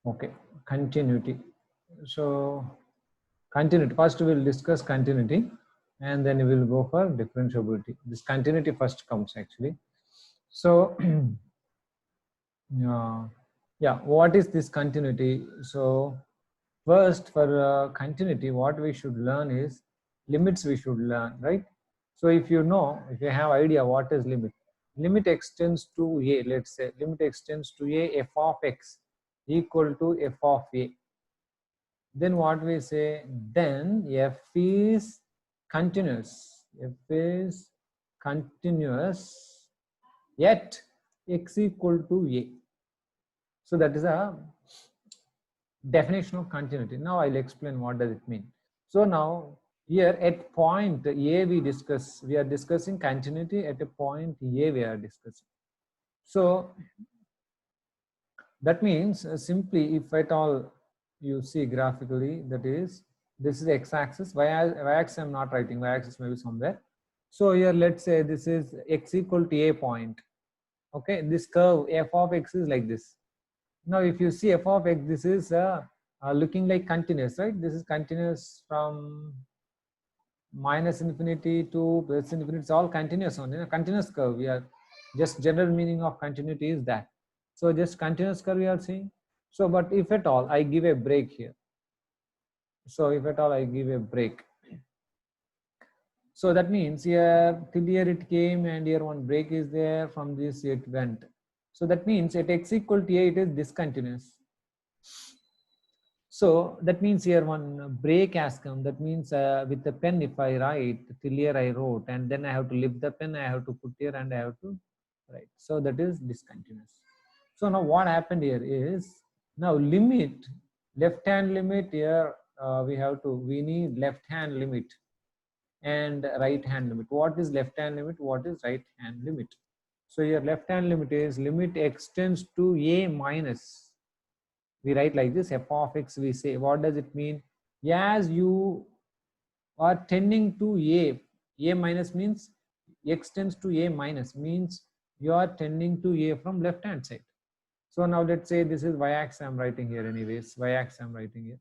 Okay, continuity. So continuity, first we'll discuss continuity and then we will go for differentiability. This continuity first comes actually. So yeah, what is this continuity? So first for continuity, what we should learn is limits we should learn, right? So if you know, if you have idea what is limit extends to a, let's say limit extends to a f of x equal to f of a, then what we say, then f is continuous, f is continuous yet x equal to a. So that is a definition of continuity. Now I'll explain what does it mean. So now here at point a we are discussing continuity at a point a we are discussing. So that means simply if at all you see graphically, that is this is x-axis, y-axis I'm not writing, y-axis maybe somewhere. So here let's say this is x equal to a point. Okay, this curve f of x is like this. Now if you see f of x, this is looking like continuous, right? This is continuous from minus infinity to plus infinity. It's all continuous on a continuous curve. We are just general meaning of continuity is that. So just continuous curve we are seeing. So but if at all I give a break here, so if at all I give a break, so that means here till here it came and here one break is there, from this it went. So that means at x equal to a it is discontinuous. So that means here one break has come. That means with the pen, if I write till here I wrote, and then I have to lift the pen, I have to put here and I have to write. So that is discontinuous. So now what happened here is, now limit, left hand limit here, we need left hand limit and right hand limit. What is left hand limit? What is right hand limit? So your left hand limit is limit extends to a minus, we write like this, f of x. We say, what does it mean? As you are tending to a minus means x tends to a minus, means you are tending to a from left hand side. So now let's say this is y-axis I'm writing here anyways, y-axis I'm writing here.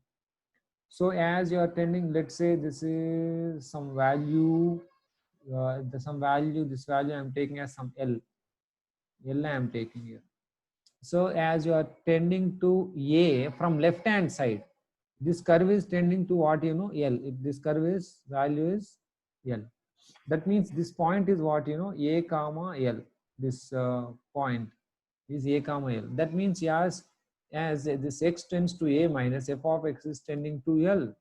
So as you are tending, let's say this is some value, this value I'm taking as some L I'm taking here. So as you are tending to a from left hand side, this curve is tending to what, you know, L. If this curve is value is L, that means this point is what, you know, a comma L. This point is a comma L. That means as this x tends to a minus, f of x is tending to L,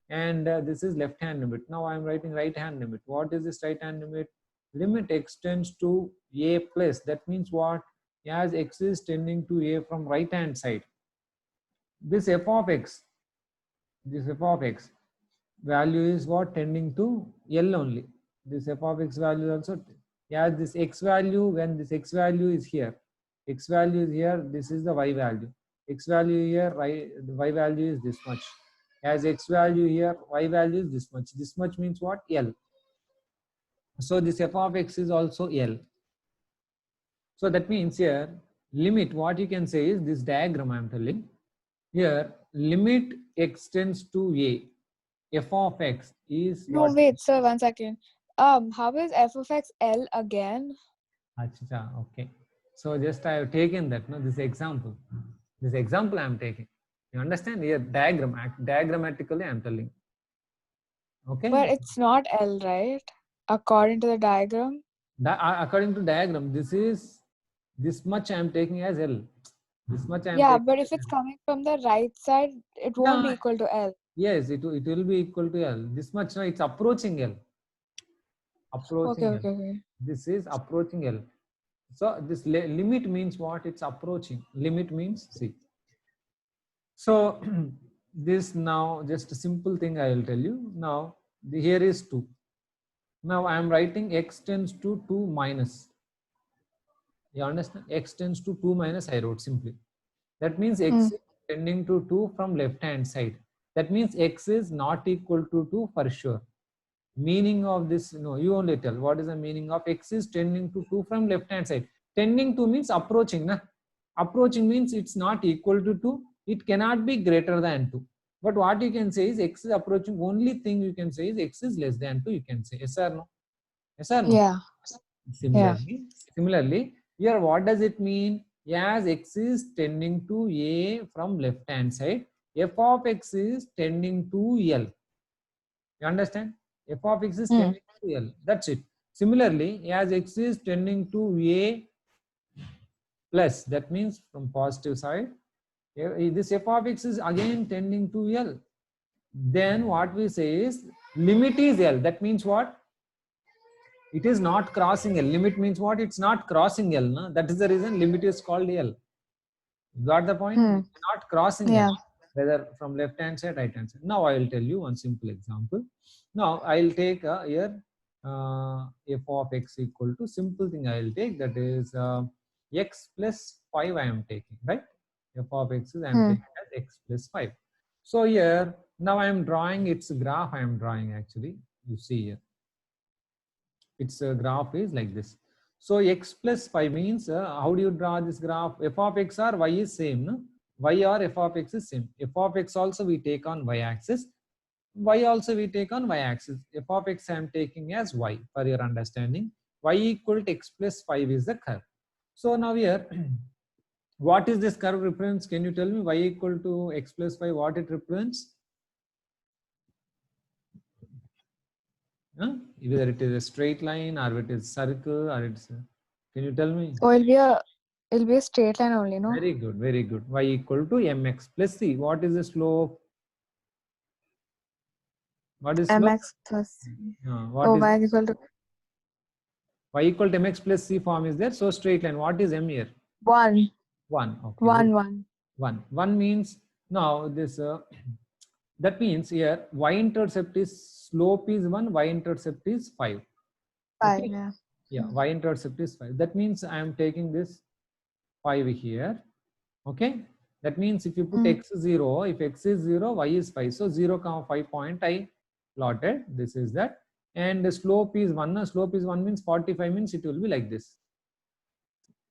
and this is left hand limit. Now I am writing right hand limit. What is this right hand limit? Limit extends to a plus. That means what? As x is tending to a from right hand side, this f of x value is what, tending to L only. This f of x value is also, as this x value, when this x value is here, this is the y value. X value here, the y value is this much. As x value here, y value is this much. This much means what? L. So this f of x is also L. So that means here limit, what you can say is this diagram I am telling. Here limit extends to a, f of x is No, what? wait, sir, 1 second. How is f of x L again? Achha, okay. So just I have taken that, no, this example I am taking. You understand? Here diagrammatically I am telling. Okay. But it's not L, right? According to the diagram. According to diagram, this much I am taking as L. This much I am Yeah, taking but as if it's L. coming from the right side, it won't be Yeah. equal to L. Yes, it will be equal to L. This much, no, it's approaching L. Approaching L. Okay. This is approaching L. So this limit means what? It's approaching. Limit means, see. So this now just a simple thing I will tell you. Now here is 2. Now I am writing x tends to 2 minus. You understand? X tends to 2 minus, I wrote simply. That means x is tending to 2 from left hand side. That means x is not equal to 2 for sure. Meaning of this, no, you only tell. What is the meaning of x is tending to 2 from left hand side? Tending to means approaching. Na? Approaching means it's not equal to 2. it cannot be greater than 2. But what you can say is x is approaching, only thing you can say is x is less than 2, you can say. Yes or no? Yes or no? Yeah. Yeah. Similarly, here what does it mean? As x is tending to a from left hand side, f of x is tending to L. You understand? F of x is tending to L. That's it. Similarly, as x is tending to a plus, that means from positive side, this f of x is again tending to L. Then what we say is limit is L. That means what? It is not crossing L. Limit means what? It's not crossing L. No? That is the reason limit is called L. Got the point? It's not crossing Yeah. L, whether from left hand side, right hand side. Now I will tell you one simple example. Now I will take here f of x equal to, simple thing I will take, that is x plus 5 I am taking, right? F of x is I am taking as x plus 5. So here now I am drawing its graph. I am drawing actually. You see here, its graph is like this. So x plus 5 means how do you draw this graph? F of x or y is same, no? Y or f of x is same. F of x also we take on y axis, y also we take on y axis. F of x I am taking as y for your understanding. Y equal to x plus 5 is the curve. So now here what is this curve represents? Can you tell me? Y equal to x plus 5, what it represents? Huh? Whether it is a straight line or it is circle or it's can you tell me? So it'll be a straight line only, no? Very good, very good. Y equal to mx plus c. What is the slope? What is slope? Mx plus What is y equal to y equal to mx plus c form is there? So straight line. What is m here? 1. 1. Okay. 1, 1. 1. 1 means now this that means here y-intercept is, slope is 1, y-intercept is 5. 5, Okay. yeah. Yeah, y-intercept is 5. That means I am taking this 5 here. Okay. That means if you put x 0, if x is 0, y is 5. So 0, 5 point I plotted. This is that. And the slope is 1. Slope is 1 means 45 means it will be like this.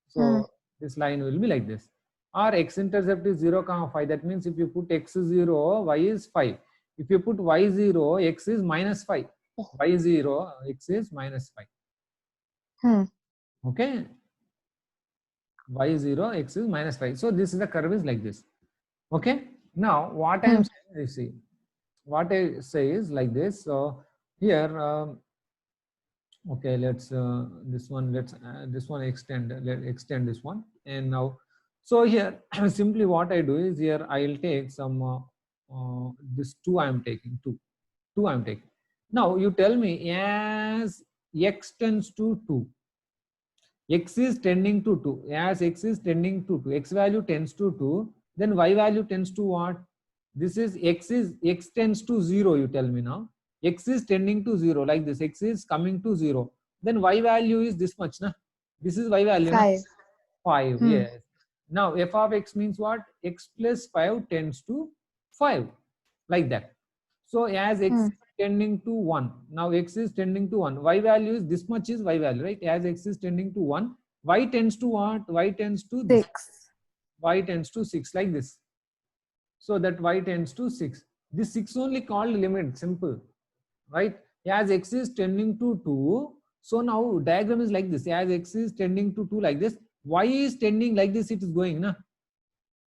So this line will be like this. Or x-intercept is 0, 5. That means if you put x 0, y is 5. If you put y 0, x is minus 5. Y 0, x is minus 5. Okay. Y 0, x is minus 5. So this is the curve is like this. Okay. Now what I am saying, you see, what I say is like this. So here, okay, let's this one, let's this one extend, let extend this one. And now, so here simply what I do is here I will take some this 2 I am taking, 2 I am taking. Now you tell me, as x tends to 2, x is tending to 2, as x is tending to 2, x value tends to 2, then y value tends to what? This is x tends to 0, you tell me now. X is tending to 0, like this, x is coming to 0. Then y value is this much, na? This is y value, 5. na? 5, yes. Now f of x means what? X plus 5 tends to 5, like that. So as x is tending to 1, now x is tending to 1, y value is this much is y value, right? As x is tending to 1, y tends to what? Y tends to 6. Y tends to 6, like this. So that y tends to 6. This 6 only called limit, simple, right? As x is tending to 2, so now diagram is like this. As x is tending to 2 like this, y is tending like this, it is going, na?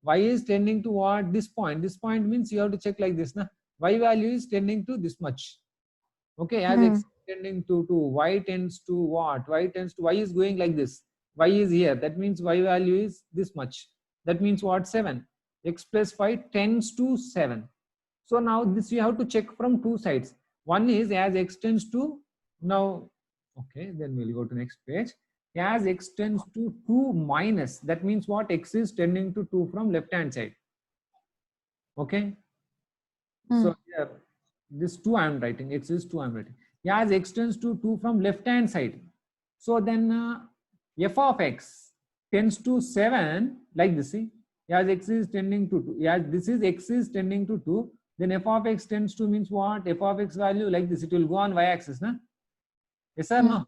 Y is tending to what? This point. This point means you have to check like this, na? Y value is tending to this much. Okay, as x is tending to 2, y tends to what? Y tends to, y is going like this. Y is here. That means y value is this much. That means what? 7. X plus 5 tends to 7. So now this you have to check from two sides. One is as x tends to, now, okay, then we'll go to next page. As x tends to 2 minus, that means what? X is tending to 2 from left hand side. Okay. So here, this 2 I am writing, x is 2 I am writing. As x tends to 2 from left hand side. So then f of x tends to 7, like this, see. As x is tending to 2, as this is x is tending to 2, then f of x tends to means what? F of x value like this, it will go on y axis, na? Yes or no?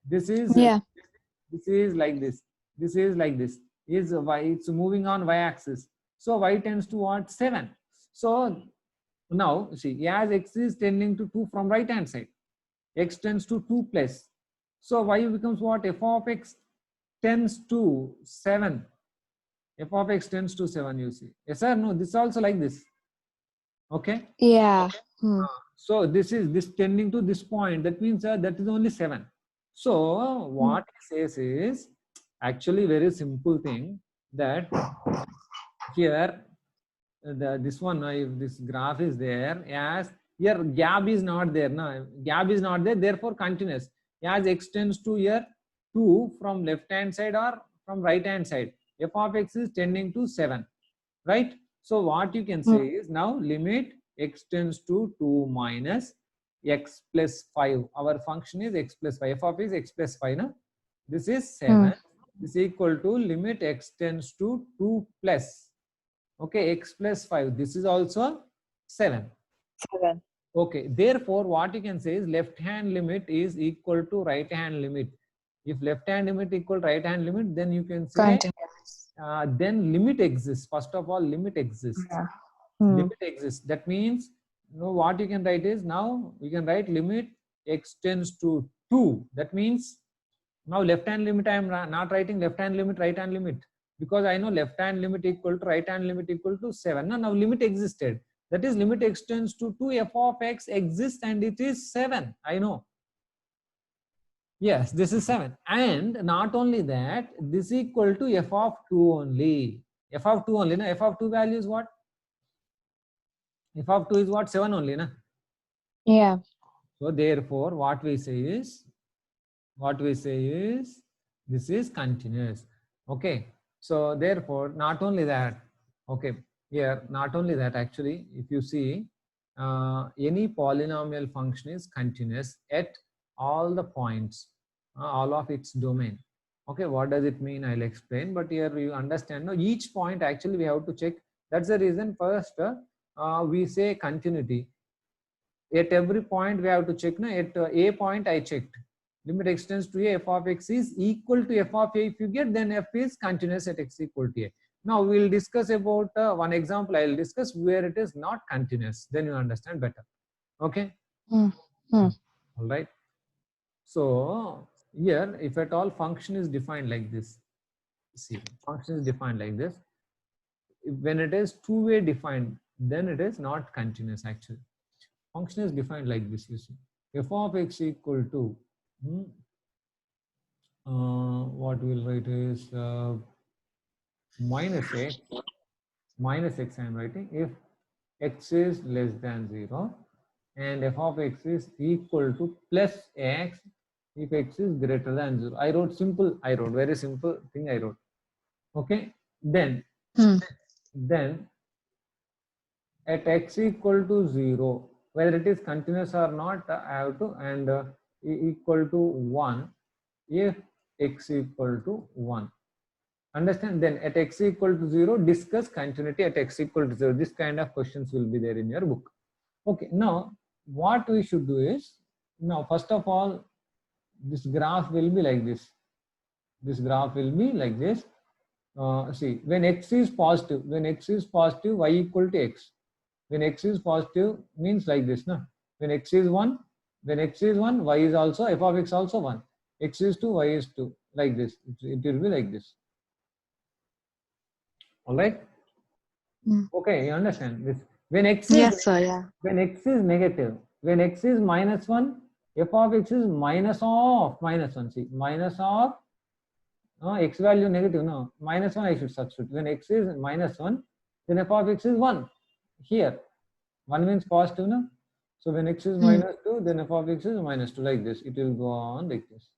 This is this is like this. This is like this. Is y, it's moving on y axis. So y tends to what? 7. So now see, as x is tending to 2 from right hand side, x tends to 2 plus. So y becomes what? F of x tends to 7. F of x tends to 7, you see. Yes or no? This is also like this. Okay. Yeah. Hmm. So this tending to this point. That means that is only 7. So what it says is actually very simple thing, that here this one, if this graph is there, as here gap is not there, no, gap is not there, therefore continuous. As x tends to here 2 from left hand side or from right hand side, f of x is tending to 7, right? So what you can say is, now limit x tends to 2 minus x plus 5. Our function is x plus 5. F of x is x plus 5. No? This is 7 is equal to limit x tends to 2 plus. Okay, x plus 5. This is also 7. 7. Okay, therefore what you can say is left hand limit is equal to right hand limit. If left hand limit equal right hand limit, then you can say Continuous. then limit exists. First of all, limit exists. Yeah. Limit exists. That means, you know, what you can write is, now you can write limit x tends to 2. That means now left hand limit, I am not writing left hand limit, right hand limit, because I know left hand limit equal to right hand limit equal to 7. No, now limit existed. That is limit x tends to 2, f of x exists and it is 7. I know. Yes, this is 7. And not only that, this is equal to f of 2 only. F of 2 only. No? F of 2 value is what? F of 2 is what? 7 only. No? Yeah. So therefore, what we say is this is continuous. Okay. So therefore, not only that, okay, here, not only that, actually, if you see, any polynomial function is continuous at all the points, all of its domain. Okay, what does it mean? I'll explain, but here you understand. Now, each point actually we have to check. That's the reason first we say continuity. At every point we have to check. No? At a point I checked. Limit x tends to a, f of x is equal to f of a. If you get, then f is continuous at x equal to a. Now we'll discuss about one example. I'll discuss where it is not continuous. Then you understand better. Okay. All right. So here, if at all function is defined like this, see, function is defined like this. When it is two-way defined, then it is not continuous actually. Function is defined like this, you see. F of x equal to what we'll write is minus x I am writing, if x is less than 0, and f of x is equal to plus x if x is greater than 0. I wrote very simple thing I wrote. Okay, then at x equal to 0, whether it is continuous or not, I have to, and equal to 1 if x equal to 1. Understand? Then at x equal to 0, discuss continuity at x equal to 0. This kind of questions will be there in your book. Okay, now what we should do is, now first of all, this graph will be like this. This graph will be like this. See, when x is positive, y equal to x. When x is positive means like this, no? When x is 1, y is also, f of x also 1. X is 2, y is 2, like this. It will be like this. All right. Okay, you understand this. When x is when x is negative, when x is minus 1, f of x is minus of minus 1. See, minus of x value negative, no, minus 1 I should substitute. When x is minus 1, then f of x is 1. Here 1 means positive, no? So when x is minus 2, then f of x is minus 2, like this. It will go on like this.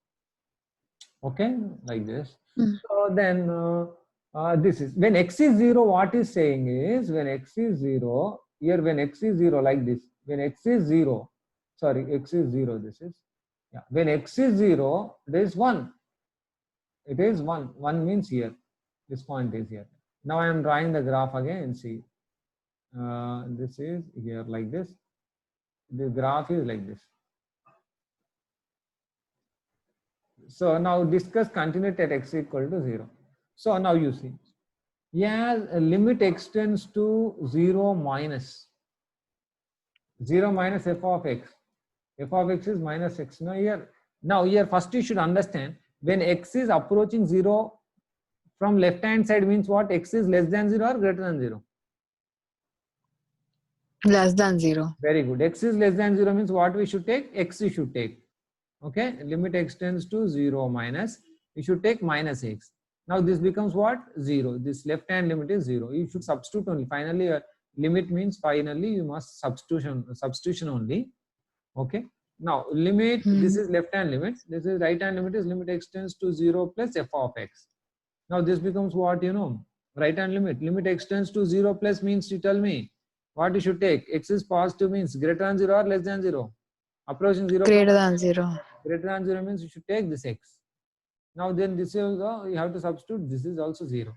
Okay, like this. So then this is, when x is 0, what is saying is, when x is 0, here when x is 0, like this. When x is 0, sorry, x is 0, this is, yeah. When x is 0, there is 1. It is 1. 1 means here. This point is here. Now I am drawing the graph again. See, this is here like this. The graph is like this. So now discuss continuity at x equal to 0. So now you see, Yeah, limit extends to 0 minus f of x. F of x is minus x. Now here first you should understand, when x is approaching 0 from left hand side means what? X is less than 0 or greater than 0? Less than 0. Very good. X is less than 0 means what we should take? X you should take. Okay, limit extends to 0 minus, you should take minus x. Now this becomes what? 0. This left hand limit is 0. You should substitute only. Finally, limit means finally you must substitution only. Okay. Now limit, this is left hand limit, this is right hand limit, is limit extends to 0 plus f of x. Now this becomes what? Right hand limit. Limit extends to 0 plus means, you tell me what you should take. X is positive means greater than 0 or less than 0? Approaching 0. Greater than 0. Greater than 0 means you should take this x. Now then this is, you have to substitute, this is also 0.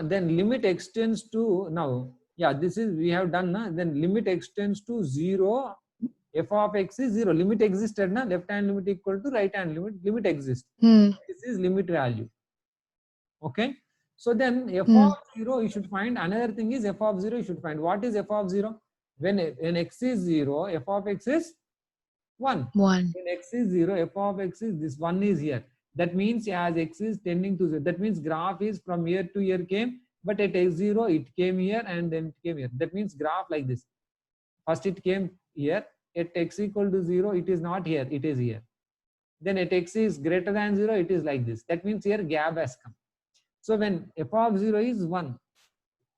Then limit extends to, now, yeah, this is we have done. Then limit extends to 0, f of x is 0. Limit existed, left hand limit equal to right hand limit, limit exists. This is limit value. Okay. So then f of 0 you should find. Another thing is f of 0 you should find. What is f of 0? When x is 0, f of x is 1. When x is 0, f of x is, this 1 is here. That means as x is tending to 0, that means graph is from here to here came, but at x0 it came here and then it came here. That means graph like this. First it came here, at x equal to 0 it is not here, it is here. Then at x is greater than 0 it is like this. That means here gap has come. So when f of 0 is 1,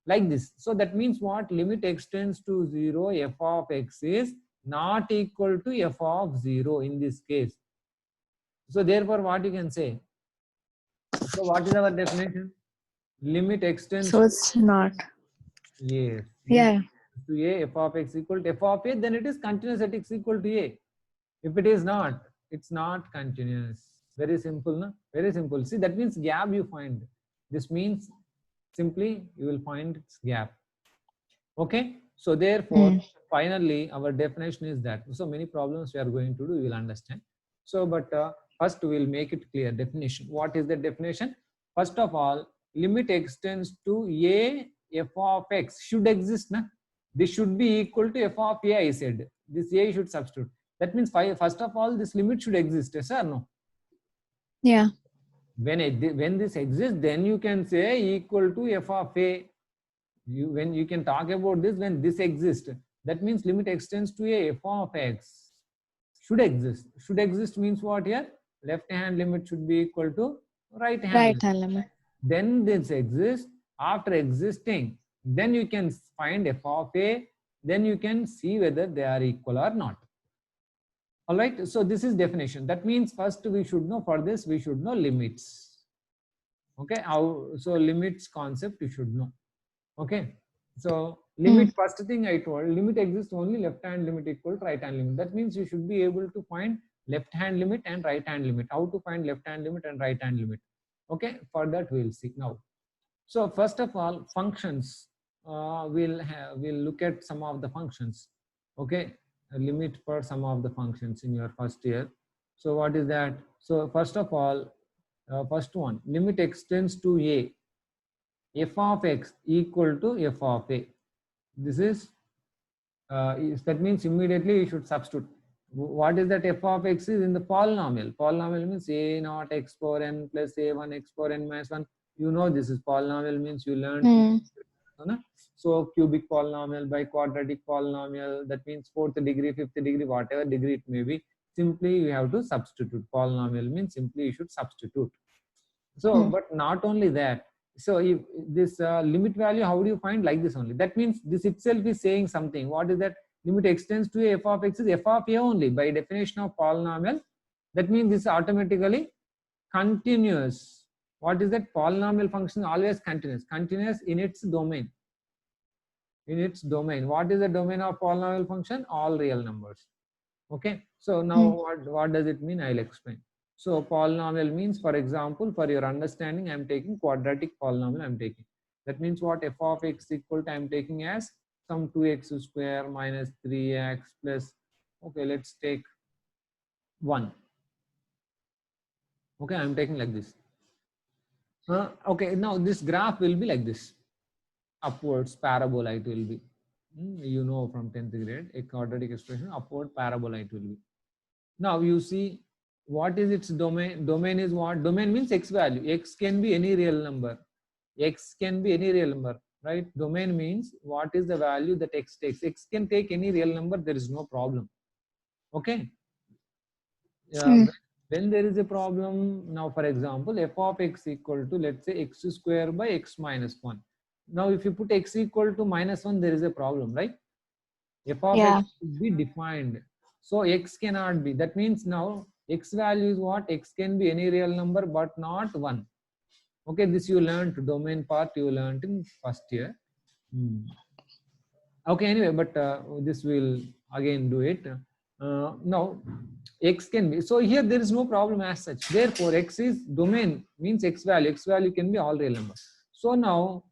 like this. So that means what? Limit extends to 0, f of x is not equal to f of 0 in this case. So therefore what you can say? So what is our definition? Limit extends So it's not. Yes. Yeah. To a, f of x equal to f of a, then it is continuous at x equal to a. If it is not, it's not continuous. Very simple, no? Very simple. See, that means gap you find. This means simply you will find its gap. Okay. So therefore, finally, our definition is that. So many problems we are going to do, you will understand. So, but first we will make it clear definition. What is the definition? First of all, limit extends to a, f of x should exist. This should be equal to f of a, I said. This a should substitute. That means first of all, this limit should exist. Yes or no? Yeah. When this exists, then you can say equal to f of a. When you can talk about this, when this exists, that means limit extends to a, f of x should exist. Should exist means what here? Left hand limit should be equal to right hand limit. Then this exists. After existing, then you can find f of a, then you can see whether they are equal or not. All right. So this is definition. That means first we should know, for this we should know limits. Okay. So limits concept you should know. Okay. So limit, first thing I told, limit exists only left hand limit equal to right hand limit. That means you should be able to find left hand limit and right hand limit. How to find left hand limit and right hand limit? Okay. For that we'll see now. So first of all, functions. We'll look at some of the functions. Okay. A limit for some of the functions in your first year. So what is that? So first of all, first one, limit extends to a, f of x equal to f of a. This is, that means immediately you should substitute. What is that? F of x is in the polynomial. Polynomial means a naught x power n plus a1 x power n minus 1. You know this is polynomial, means you learned. So cubic polynomial by quadratic polynomial, that means 4th degree, 5th degree, whatever degree it may be. Simply you have to substitute. Polynomial means simply you should substitute. So, but not only that. So if this limit value, how do you find? Like this only. That means this itself is saying something. What is that? Limit extends to f of x is f of a only by definition of polynomial. That means this is automatically continuous. What is that? Polynomial function always continuous. Continuous in its domain. In its domain. What is the domain of polynomial function? All real numbers. Okay. So now what does it mean? I'll explain. So polynomial means, for example, for your understanding, I'm taking quadratic polynomial I'm taking. That means what? F of x equal to, I'm taking as some 2x square minus 3x plus, okay, let's take 1. Okay, I'm taking like this. Okay, now this graph will be like this. Upwards parabola it will be. You know from 10th grade, a quadratic expression, upward parabola it will be. Now you see what is its domain. Domain is what? Domain means x value. X can be any real number. X can be any real number, right? Domain means what is the value that x takes. X can take any real number, there is no problem. Okay. Hmm. When there is a problem, now for example, f of x equal to, let's say, x square by x minus 1. Now if you put x equal to -1, there is a problem, right? F of Yeah. x should be defined. So x cannot be. That means now x value is what? X can be any real number but not 1. Okay, this you learned, domain part you learned in first year. Okay, anyway, but this will again do it. Now x can be, so here there is no problem as such. Therefore x is domain means x value can be all real numbers. So now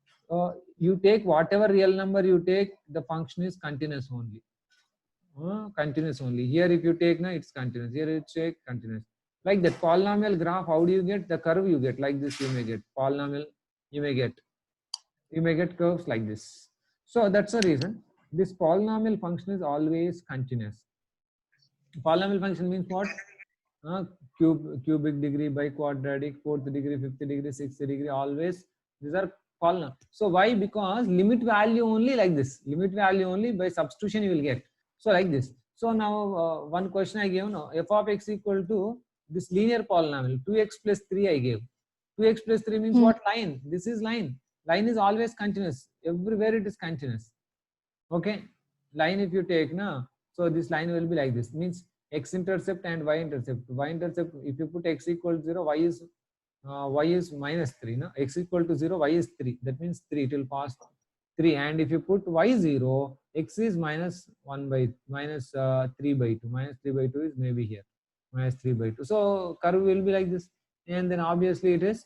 you take whatever real number you take, the function is continuous only. Continuous only. Here if you take, now it's continuous. Here you take continuous. Like that polynomial graph, how do you get the curve? You get like this. You may get polynomial. You may get curves like this. So that's the reason this polynomial function is always continuous. Polynomial function means what? Cubic degree by quadratic, fourth degree, fifth degree, sixth degree, always these are polynomial. So why? Because limit value only like this. Limit value only by substitution you will get. So like this. So now one question I gave, no, f of x equal to this linear polynomial 2x plus 3 I gave. 2x plus 3 means what? Line. This is line. Line is always continuous. Everywhere it is continuous. Okay. Line if you take now, so this line will be like this. Means x intercept and y intercept. Y intercept, if you put x equal to 0, y is minus 3. No? X equal to 0, y is 3. That means 3, it will pass 3. And if you put y 0, x is minus 3 by 2. Minus 3 by 2 is maybe here. Minus 3 by 2. So curve will be like this. And then obviously it is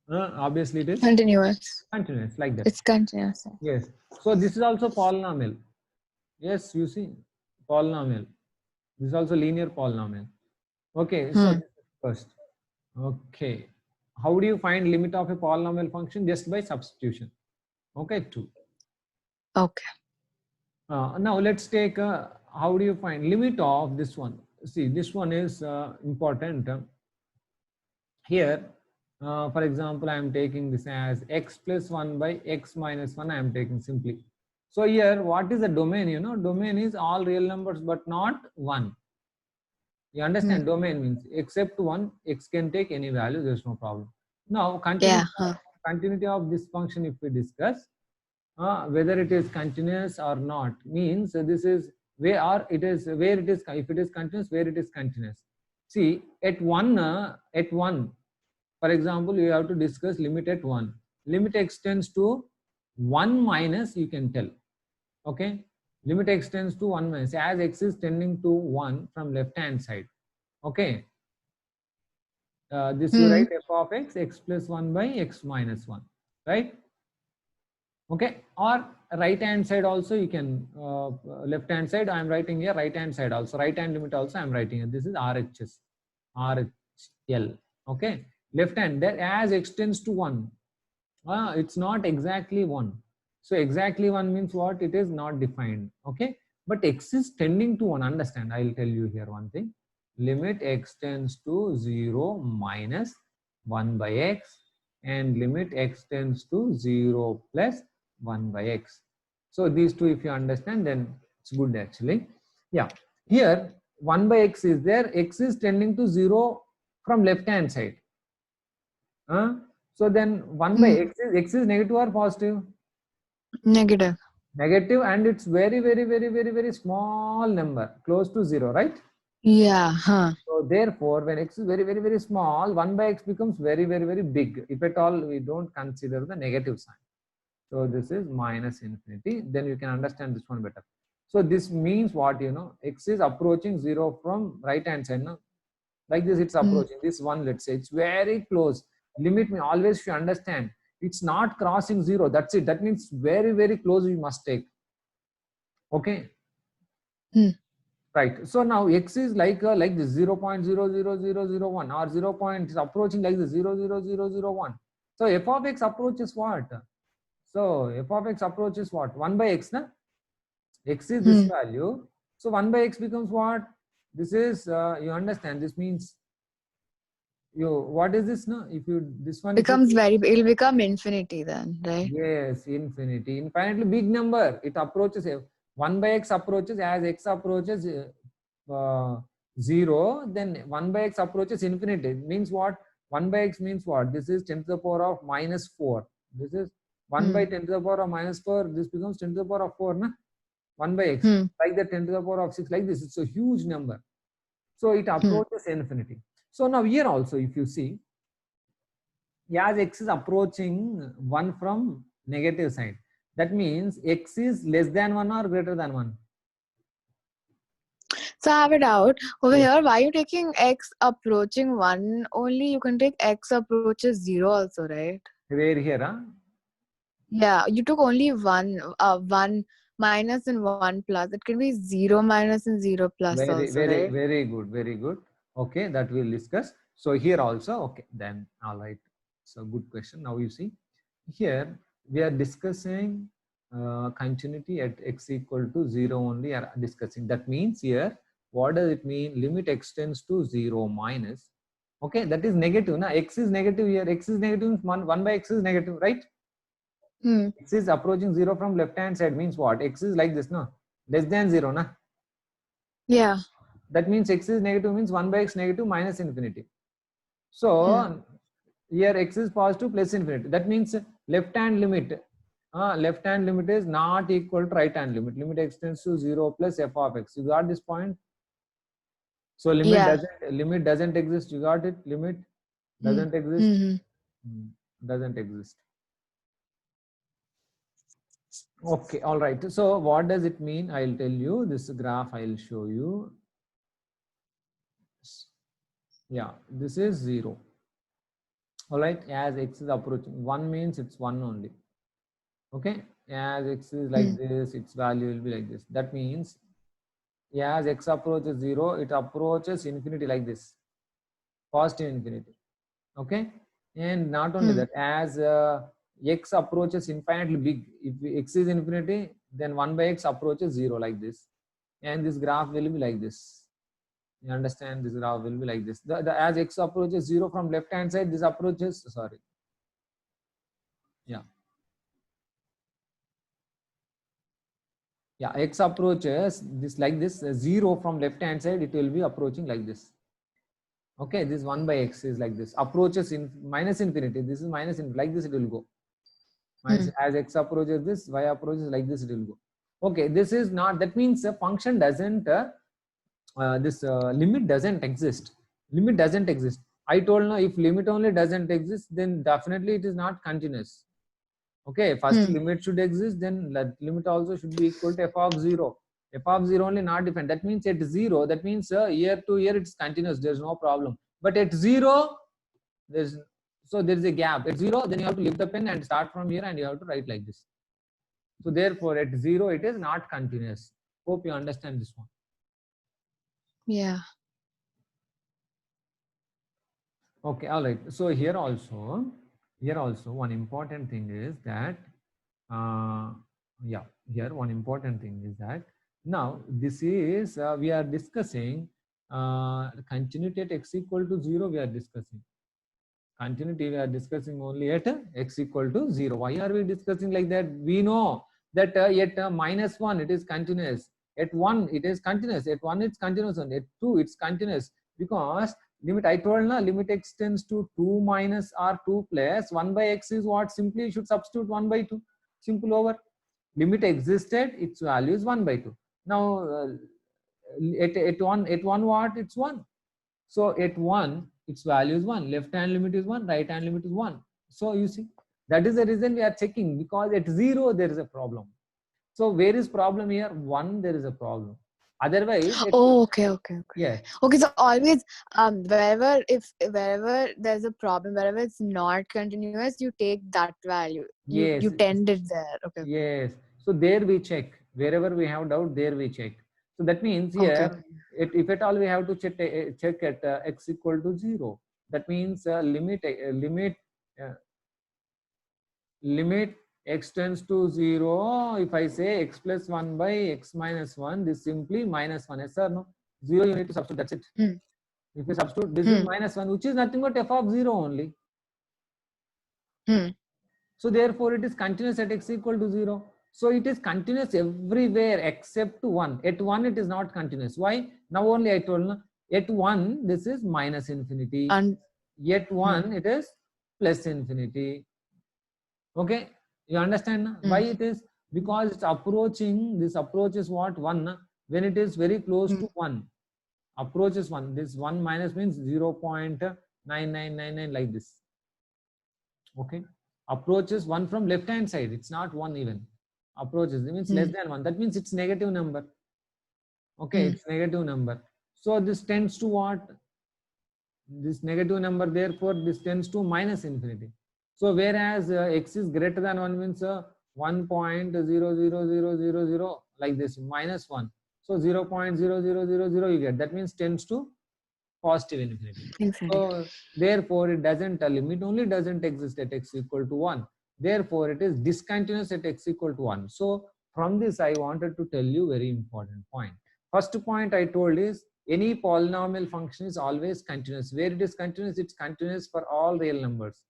Continuous. continuous like that. It's continuous. Yes. So this is also polynomial. Yes, you see, polynomial. This is also linear polynomial. Okay, so this is first. Okay. How do you find limit of a polynomial function? Just by substitution. Okay, 2. Okay. Now let's take, how do you find limit of this one? See, this one is important. Here, for example, I am taking this as x plus 1 by x minus 1, I am taking simply. So here, what is the domain? You know, domain is all real numbers but not 1. You understand? Domain means except 1, x can take any value, there's no problem. Now, continuity of this function, if we discuss, whether it is continuous or not, means this is where it is, if it is continuous, where it is continuous. See, at 1, for example, you have to discuss limit at 1. Limit extends to 1 minus, you can tell. Okay. Limit extends to 1 minus, as x is tending to 1 from left hand side. Okay. This you write f of x, x plus 1 by x minus 1. Right. Okay. Or right hand side also you can, left hand side I am writing here, right hand side also, right hand limit also I am writing here. This is RHS, RHL. Okay. Left hand, that as extends to 1. It's not exactly 1. So exactly 1 means what? It is not defined. Okay. But x is tending to 1. Understand? I will tell you here one thing. Limit x tends to 0 minus 1 by x, and limit x tends to 0 plus 1 by x. So these two, if you understand, then it's good actually. Yeah. Here 1 by x is there. X is tending to 0 from left hand side. So then 1 by x is negative or positive? Negative. Negative, and it's very, very, very, very, very small number, close to 0, right? Yeah. So therefore, when x is very, very, very small, 1 by x becomes very, very, very big. If at all we don't consider the negative sign. So this is minus infinity. Then you can understand this one better. So this means what, you know, x is approaching 0 from right hand side. No? Like this, it's approaching this 1, let's say. It's very close. Limit me always, you understand. It's not crossing 0. That's it. That means very, very close you must take. Okay. Right. So now x is like this 0.00001 or 0 point is approaching like this 0.00001. So f of x approaches what? So f of x approaches what? 1 by x, na? X is this value. So 1 by x becomes what? This is, you understand, this means, what is this, no? If you, this one, if you, Becomes it'll become infinity then, right? yes, infinity, infinitely big number. It approaches, 1 by x approaches, as x approaches 0, then 1 by x approaches infinity. It means what? 1 by x means what? This is 10 to the power of minus 4. This is 1 by 10 to the power of minus 4. This becomes 10 to the power of 4, na? 1 by x, like that 10 to the power of 6, like this. It's a huge number. So it approaches infinity. So now here also, if you see, as x is approaching 1 from negative side, that means x is less than 1 or greater than 1. So I have a doubt over here. Why are you taking x approaching 1 only? You can take x approaches 0 also, right? Where here, huh? Yeah, you took only 1 minus and 1 plus. It can be 0 minus and 0 plus also, right? Very good, very good. Okay, that we'll discuss. So here also, okay, then all right. So good question. Now you see, here we are discussing continuity at x equal to 0 only are discussing. That means here, what does it mean? Limit extends to 0 minus. Okay, that is negative. Now x is negative here. X is negative, 1 by x is negative, right? X is approaching 0 from left hand side means what? X is like this, no? Less than 0, na? Yeah. That means x is negative means 1 by x negative minus infinity. So here x is positive plus infinity. That means left hand limit is not equal to right hand limit. Limit extends to 0 plus f of x. You got this point? So limit doesn't exist. You got it? Limit doesn't exist. Doesn't exist. Okay, all right. So what does it mean? I'll tell you. This graph I'll show you. Yeah, this is 0. All right, as x is approaching 1 means it's 1 only. Okay, as x is like this, its value will be like this. That means as x approaches 0, it approaches infinity like this, positive infinity. Okay, and not only that, as x approaches infinitely big, if x is infinity, then 1 by x approaches 0 like this, and this graph will be like this. You understand? This graph will be like this. As x approaches 0 from left hand side, this approaches, sorry. Yeah. Yeah, x approaches this like this, 0 from left hand side, it will be approaching like this. Okay, this 1 by x is like this. Approaches in minus infinity. This is minus infinity. Like this it will go. Minus, as x approaches this, y approaches like this it will go. Okay, this is not, that means a function doesn't, this limit doesn't exist. Limit doesn't exist. I told now if limit only doesn't exist, then definitely it is not continuous. Okay, first limit should exist, then that limit also should be equal to f of 0. F of 0 only not defined. That means at 0, that means year to year it's continuous, there's no problem. But at 0, there is a gap. At 0, then you have to lift the pen and start from here and you have to write like this. So therefore at 0, it is not continuous. Hope you understand this one. Yeah. Okay, all right. So here also one important thing is that, here one important thing is that now this is, we are discussing continuity at x equal to 0, we are discussing. Continuity we are discussing only at x equal to 0. Why are we discussing like that? We know that at minus 1 it is continuous. At 1 it is continuous. At 1 it's continuous. And at 2 it's continuous. Because limit, I told na, limit extends to 2 minus or 2 plus 1 by x is what? Simply you should substitute 1 by 2. Simple over. Limit existed, its value is 1 by 2. Now at 1 what? It's 1. So at 1, its value is 1. Left hand limit is 1, right hand limit is 1. So you see, that is the reason we are checking, because at 0 there is a problem. So where is problem here? 1, there is a problem. Otherwise, Okay. yeah. Okay, so always wherever there's a problem, wherever it's not continuous, you take that value. You Yes. tend it there. Okay. Yes. So there we check. Wherever we have doubt, there we check. So that means here, if at all we have to check at x equal to 0, that means limit x tends to 0. If I say x plus 1 by x minus 1, this simply minus 1. Yes or no? 0 you need to substitute, that's it. If you substitute, this is minus 1, which is nothing but f of 0 only. So therefore it is continuous at x equal to 0. So it is continuous everywhere except 1. At 1 it is not continuous. Why? Now only I told you. At 1 this is minus infinity. And at 1 it is plus infinity. Okay, you understand why it is? Because it's approaching, this approach is what? 1. When it is very close to 1, approach is 1. This 1 minus means 0.9999 like this. Okay, approach is 1 from left hand side. It's not 1 even. Approaches, it means less than 1. That means it's negative number. Okay, it's negative number. So this tends to what? This negative number, therefore this tends to minus infinity. So whereas x is greater than 1 means 1.00000 like this, minus 1. So 0.0000 you get. That means tends to positive infinity. So therefore it doesn't, limit only doesn't exist at x equal to 1. Therefore it is discontinuous at x equal to 1. So from this I wanted to tell you very important point. First point I told is any polynomial function is always continuous. Where it is continuous, it's continuous for all real numbers.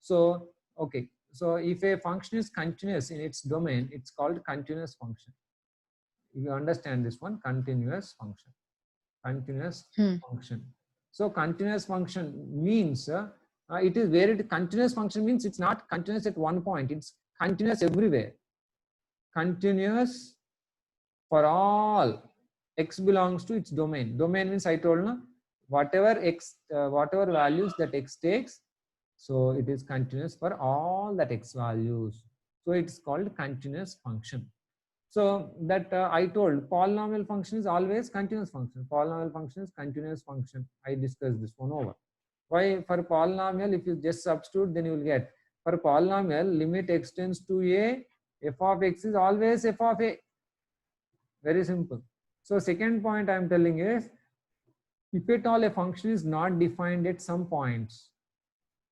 So okay, so if a function is continuous in its domain, it's called continuous function. If you understand this one, continuous function. Continuous function. So continuous function means it is where it continuous function means it's not continuous at one point, it's continuous everywhere. Continuous for all x belongs to its domain. Domain means I told you whatever x, whatever values that x takes, so it is continuous for all that x values. So it's called continuous function. So that I told polynomial function is always continuous function. Polynomial function is continuous function. I discussed this one over. Why? For polynomial, if you just substitute, then you will get, for polynomial, limit x tends to a, f of x is always f of a. Very simple. So second point I am telling is, if at all a function is not defined at some points,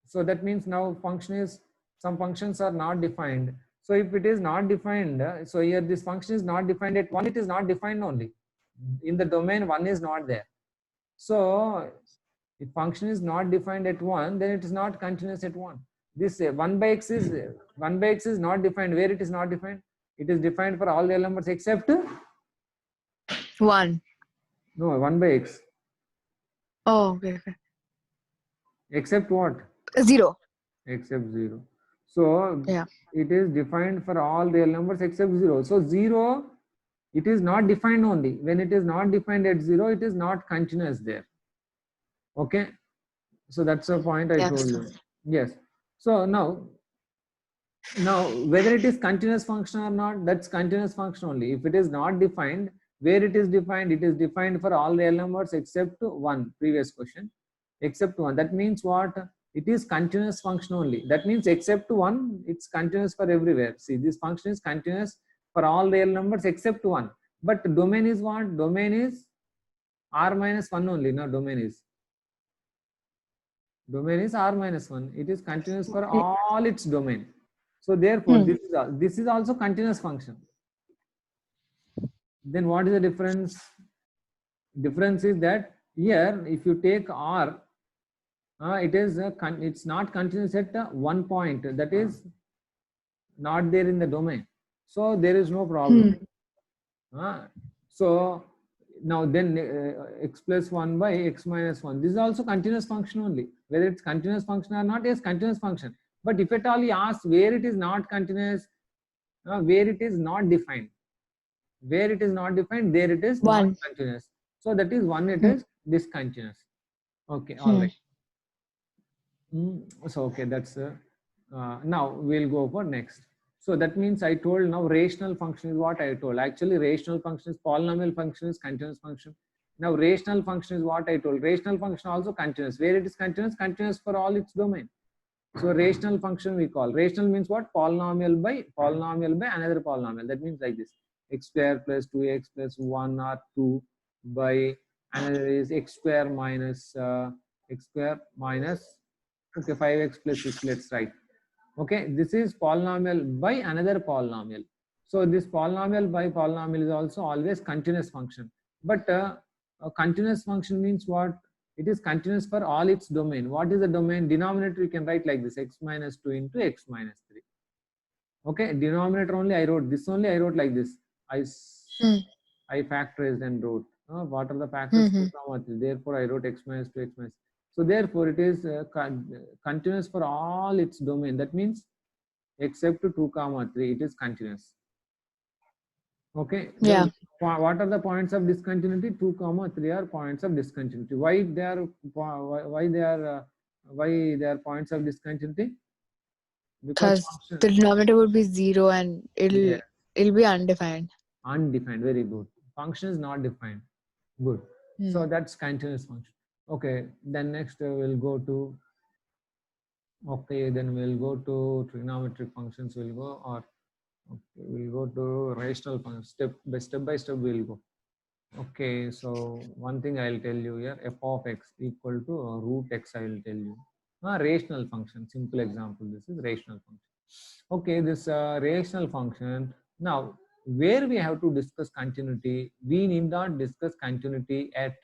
so that means now function is, some functions are not defined. So if it is not defined, so here this function is not defined at 1, it is not defined only. In the domain 1 is not there. So if function is not defined at 1, then it is not continuous at 1. This 1 by x is not defined. Where it is not defined? It is defined for all real numbers except 1. No, 1 by x. Oh, okay. Except what? 0. Except 0. So yeah, it is defined for all real numbers except 0. So 0, it is not defined only. When it is not defined at 0, it is not continuous there. Okay. So that's the point I told you. Yes. So now whether it is continuous function or not, that's continuous function only. If it is not defined, where it is defined for all real numbers except 1. Previous question, except 1. That means what? It is continuous function only. That means except 1, it's continuous for everywhere. See, this function is continuous for all real numbers except 1. But domain is what? Domain is r minus 1 only. No, domain is r minus 1. It is continuous for all its domain. So therefore, this is also continuous function. Then what is the difference? Difference is that here, if you take r, it's not continuous at 1 point. That is not there in the domain. So there is no problem. So now then x plus 1 by x minus 1. This is also continuous function only. Whether it's continuous function or not, is continuous function. But if at all he asks where it is not continuous, where it is not defined, where it is not defined, there it is not continuous. So that is 1, it is discontinuous. Okay, all right. So okay, that's now we'll go for next. So that means I told now rational function is what I told. Actually rational function is, polynomial function is continuous function. Now rational function is what I told. Rational function also continuous. Where it is continuous, continuous for all its domain. So rational function we call. Rational means what? Polynomial by another polynomial. That means like this. x square plus 2x plus 1 or 2 by another is x square minus okay 5x plus 6, let's write. Okay, this is polynomial by another polynomial. So this polynomial by polynomial is also always continuous function. But a continuous function means what? It is continuous for all its domain. What is the domain? Denominator you can write like this, x minus 2 into x minus 3. Okay, denominator only I wrote, this only I wrote like this. I factorized and wrote. What are the factors? 2, 3. Therefore, I wrote x minus 2, x minus. So therefore, it is continuous for all its domain. That means except 2, 3, it is continuous. Okay. Yeah. Then what are the points of discontinuity? 2, 3 are points of discontinuity. Why they are points of discontinuity? Because the denominator would be 0 and it'll be undefined. Undefined. Very good. Function is not defined. Good. So that's continuous function. Okay. Then next we'll go to. Okay. Then we'll go to trigonometric functions. We'll go or. Okay, we'll go to rational function. Step by step we'll go. Okay, so one thing I'll tell you here, f of x equal to root x, I will tell you. Rational function, simple example, this is rational function. Okay, this rational function, now where we have to discuss continuity, we need not discuss continuity at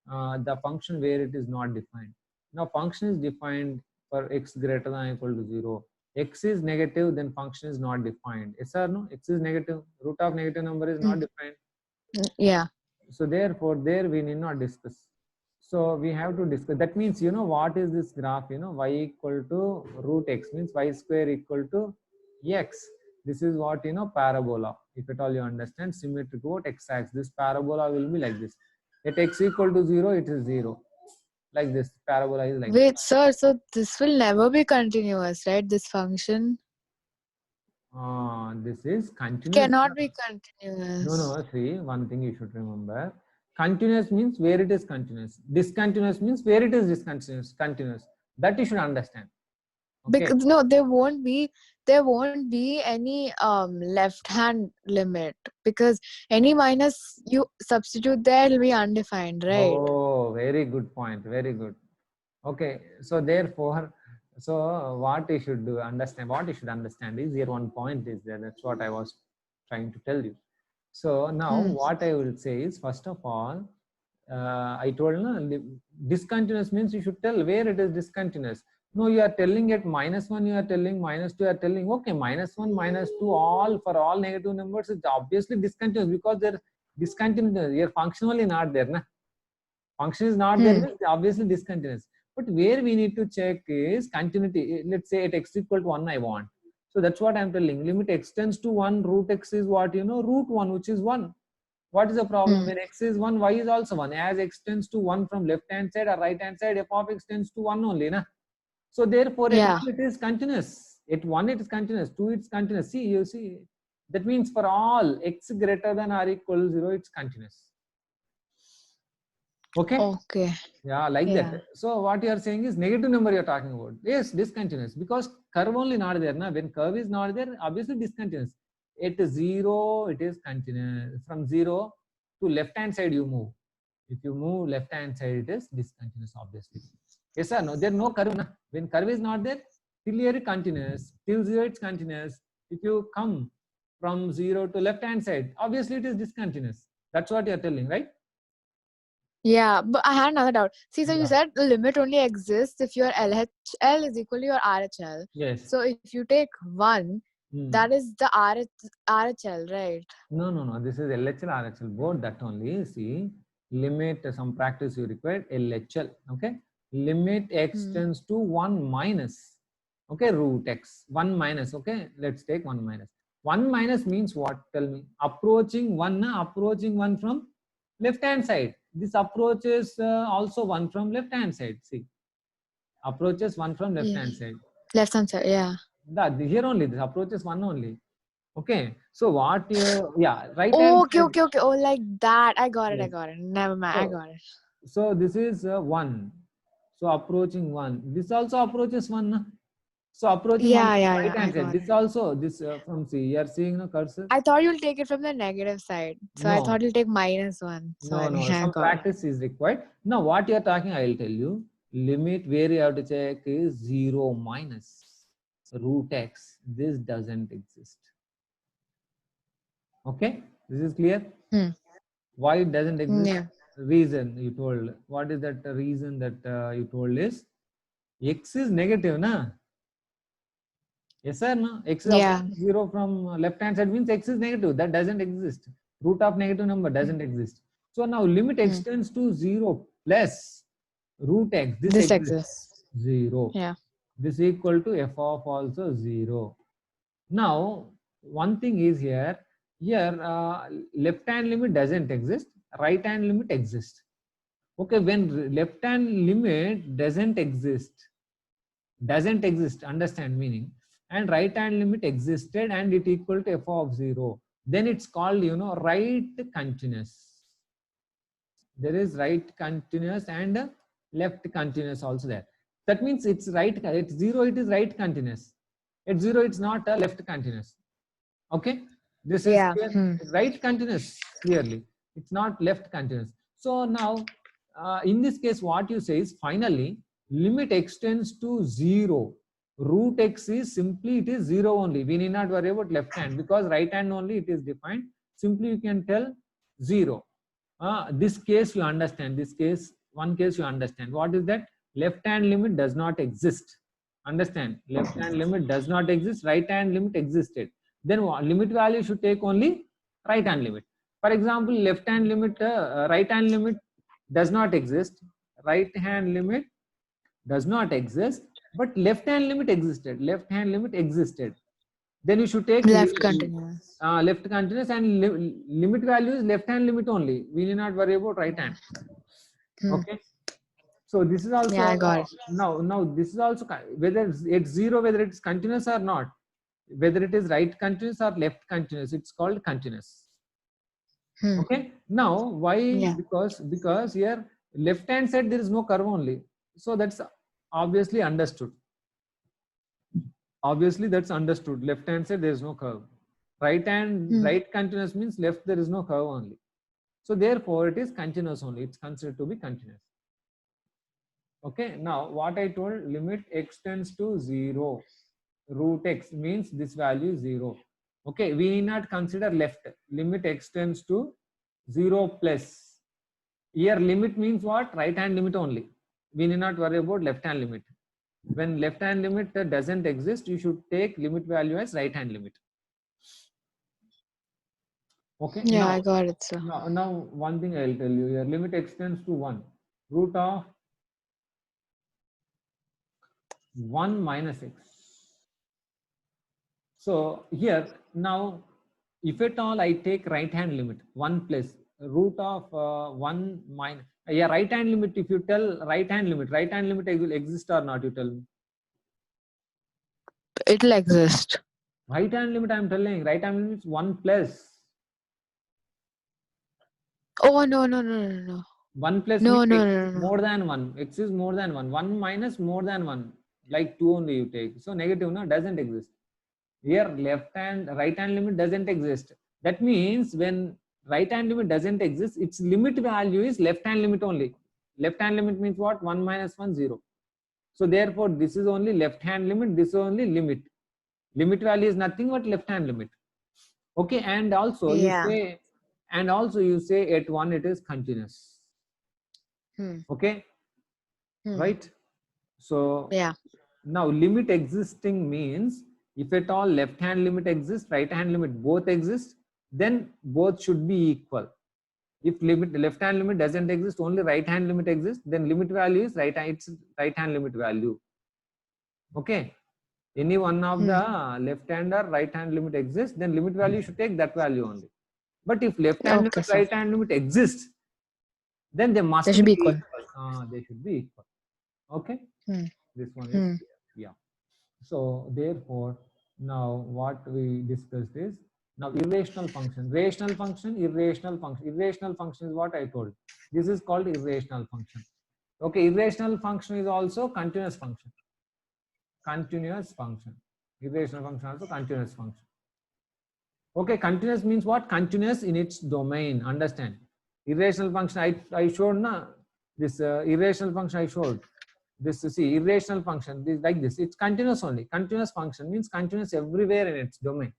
the function where it is not defined. Now function is defined for x greater than or equal to 0. X is negative, then function is not defined. Yes or no? X is negative, root of negative number is not defined. Yeah. So therefore, there we need not discuss. So we have to discuss. That means, you know, what is this graph? You know, y equal to root x means y square equal to x. This is what, you know, parabola. If at all you understand, symmetric to what x-axis. This parabola will be like this. At x equal to 0, it is 0. Like this, parabola is like this. Wait, sir, so this will never be continuous, right? This function This is continuous. Cannot be continuous. No, see, one thing you should remember. Continuous means where it is continuous. Discontinuous means where it is discontinuous. Continuous. That you should understand. Okay. Because no, there won't be any left hand limit, because any minus you substitute there will be undefined, right? Oh, very good point. Very good. Okay. So therefore, so what you should do, what you should understand is here one point is there. That's what I was trying to tell you. So now what I will say is, first of all, I told discontinuous means you should tell where it is discontinuous. No, you are telling at -1, you are telling -2, you are telling okay, -1, -2, all for all negative numbers, it's obviously discontinuous because they're discontinuous. Your functionally not there. Na? Function is not there, means obviously discontinuous. But where we need to check is continuity. Let's say at x equal to 1, I want. So that's what I'm telling. Limit x tends to 1, root x is what, you know, root 1, which is 1. What is the problem? When x is 1, y is also 1. As x tends to 1 from left hand side or right hand side, f of x tends to 1 only. Na? So therefore, at 2 it is continuous. At 1 it is continuous. 2 it's continuous. See, you see, that means for all x greater than or equal to 0, it's continuous. Okay? Okay. Yeah, like that. So what you are saying is negative number you are talking about. Yes, discontinuous. Because curve only not there. Na? When curve is not there, obviously discontinuous. At 0, it is continuous. From 0 to left hand side you move. If you move left hand side, it is discontinuous, obviously. Yes or no? There is no curve. Na? When curve is not there, till here it continuous. Till 0 it's continuous. If you come from 0 to left hand side, obviously it is discontinuous. That's what you are telling, right? Yeah, but I had another doubt. See, so you said the limit only exists if your LHL is equal to your RHL. Yes. So if you take 1, that is the RHL, right? No. This is LHL, RHL. Both that only. See, limit, some practice you require, LHL. Okay. Limit x tends to 1 minus. Okay, root x. 1 minus. Okay. Let's take 1 minus. 1 minus means what? Tell me. Approaching 1 from left hand side. This approaches also 1 from left hand side. See, approaches 1 from left hand side. Left hand side, yeah. That here only this approaches 1 only. Okay, so what you right hand side. Okay. Oh, like that. I got it. Never mind. So, I got it. So this is 1. So approaching 1. This also approaches 1. So approaching on Yeah, the yeah, right yeah. I hand side. got This it. also, this from C, you are seeing no cursor? I thought you'll take it from the negative side. So I thought No, you'll take -1. no, Sorry, no. I Some got it. practice is required. Now, what you are talking, I will tell you. Limit where you have to check is 0 minus root x. This doesn't exist. Okay, this is clear. Hmm. Why it doesn't exist? Yeah. Reason you told. What is that reason that you told is x is negative, na? Yes or no? X is Yeah. approaching 0 from left hand side means x is negative. That doesn't exist. Root of negative number doesn't exist. So now limit Hmm. extends to 0 plus root x. This This exists. exists. 0. Yeah. This equal to f of also 0. Now, one thing is here, left hand limit doesn't exist, right hand limit exists. Okay, when left hand limit doesn't exist, understand meaning, and right hand limit existed and it equal to f of 0, then it's called, right continuous. There is right continuous and left continuous also there. That means it's right, at 0 it is right continuous, at 0 it's not a left continuous. Okay, this is Yeah. clear. Hmm. Right continuous, clearly it's not left continuous. So now in this case what you say is finally limit extends to 0. Root x is simply, it is 0 only. We need not worry about left hand because right hand only it is defined. Simply you can tell 0. This case you understand, this case, one case you understand. What is that? Left hand limit does not exist. Understand, left hand limit does not exist, right hand limit existed. Then limit value should take only right hand limit. For example, left hand limit, right hand limit does not exist, right hand limit does not exist, but left hand limit existed, left hand limit existed. Then you should take Left continuous. left continuous and limit value is left hand limit only. We need not worry about right hand. Hmm. Okay. So this is Yeah, also I got it. now this is also whether it's 0, whether it's continuous or not, whether it is right continuous or left continuous, it's called continuous. Hmm. Okay. Now why? Yeah. Because here left hand side there is no curve only, so that's obviously understood. Obviously that's understood. Left hand side there is no curve. Hmm. Right continuous means left there is no curve only. So therefore it is continuous only. It's considered to be continuous. Okay. Now what I told, limit extends to 0. Root x means this value is 0. Okay. We need not consider left. Limit extends to 0 plus. Here limit means what? Right hand limit only. We need not worry about left hand limit. When left hand limit doesn't exist, you should take limit value as right hand limit. Okay. Yeah, I got it, sir. Now one thing I'll tell you here. Limit extends to 1. Root of 1 minus x. So here now, if at all I take right hand limit 1 plus root of 1 minus, yeah, right hand limit, if you tell right hand limit will exist or not, you tell me. It'll exist. Right hand limit, I'm telling, right hand limit is 1 plus. Oh, no, no, no, no, no. 1 plus No, means no, x no, is no, no. more than 1. X is more than 1. 1 minus more than 1. Like 2 only you take. So negative no doesn't exist. Here right hand limit doesn't exist. That means when right hand limit doesn't exist, its limit value is left hand limit only. Left hand limit means what? 1 minus 1, 0. So therefore this is only left hand limit, this is only limit. Limit value is nothing but left hand limit. Okay, and also you Yeah. say at 1 it is continuous. Hmm. Okay, Hmm. right? So Yeah. now limit existing means if at all left hand limit exists, right hand limit both exist, then both should be equal. If left hand limit doesn't exist, only right hand limit exists, then limit value is right hand limit value. Okay, any one of the left hand or right hand limit exists, then limit value should take that value only. But if left hand Okay, limit, sir. right hand limit exists, then they must They should be be equal. equal. They should be equal. Okay, Hmm. this one is Hmm. clear. Yeah. So therefore, now what we discussed is now irrational function, rational function, irrational function. Irrational function is what I told. This is called irrational function. Okay, irrational function is also continuous function. continuous function. Irrational function also continuous function. Okay, continuous means what? Continuous in its domain. Understand? Irrational function I showed na, this irrational function I showed. This, see, irrational function, this like this. It's continuous only. Continuous function means continuous everywhere in its domain.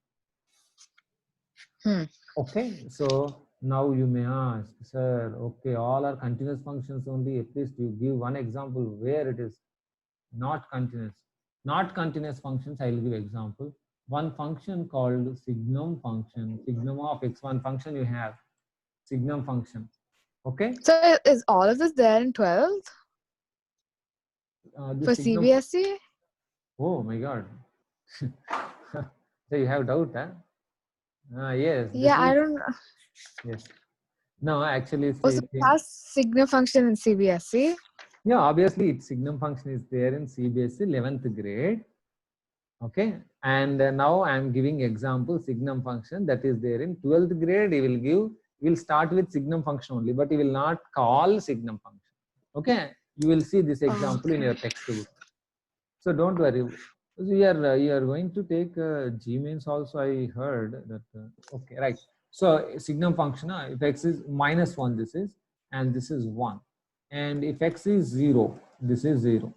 Okay, so now you may ask, sir, okay, all are continuous functions only. At least you give one example where it is not continuous. Not continuous functions, I will give example. One function called signum function, signum of x1 function you have, signum function. Okay. So is all of this there in 12th for Signum, CBSE? oh my God. So you have doubt, huh? Yes. Yeah, I don't. Yes. No, actually, Also, plus signum function in CBSE. Yeah, obviously, its signum function is there in CBSE 11th grade. Okay, and now I am giving example signum function that is there in 12th grade. He will start with signum function only, but he will not call signum function. Okay, you will see this example in your textbook. So don't worry. You are going to take G mains also. I heard that. Okay, right. So signum function, if x is -1, this is, and this is 1, and if x is 0, this is 0.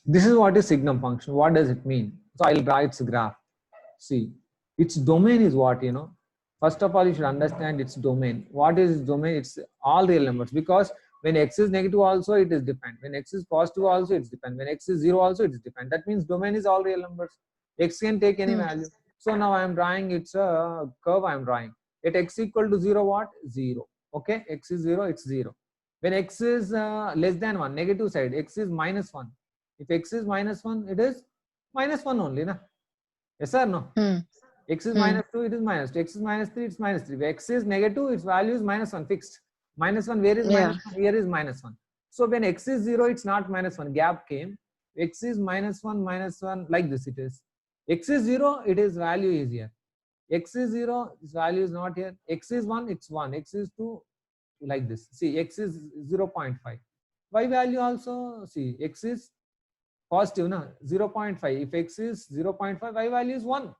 This is what is signum function. What does it mean? So I'll draw its graph. See, its domain is what, First of all, you should understand its domain. What is its domain? It's all real numbers, because when x is negative also it is defined. When x is positive also it's defined. When x is 0 also it's defined. That means domain is all real numbers. X can take any value. So now I am drawing, it's a curve I am drawing. At x equal to 0, what? 0. Okay, x is 0, it's 0. When x is less than 1, negative side, x is -1. If x is -1, it is -1 only, na? Yes or no? X is -2, it is -2. X is -3, it's -3. If x is negative, its value is -1, fixed. -1, where is -1? Here is -1. So when x is 0, it's not -1. Gap came. X is -1, -1, like this it is. X is 0, it is value is here. X is 0, its value is not here. X is 1, it's 1. X is 2, like this. See, x is 0.5. Y value also, see, x is positive, na? 0.5. If x is 0.5, y value is 1.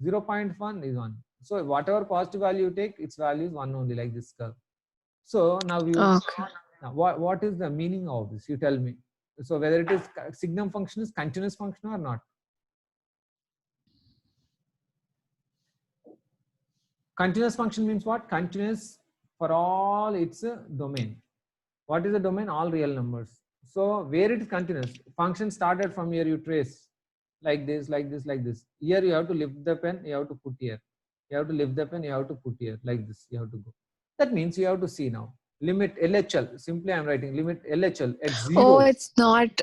0.1 is 1. So whatever positive value you take, its value is 1 only, like this curve. So now now what is the meaning of this? You tell me. So whether it is signum function is continuous function or not. Continuous function means what? Continuous for all its domain. What is the domain? All real numbers. So where it is continuous, function started from here, you trace like this, like this, like this. Here you have to lift the pen, you have to put here. You have to lift the pen, you have to put here, like this. You have to go. That means you have to see now. Limit LHL. Simply I am writing limit LHL at 0. Oh, it's not.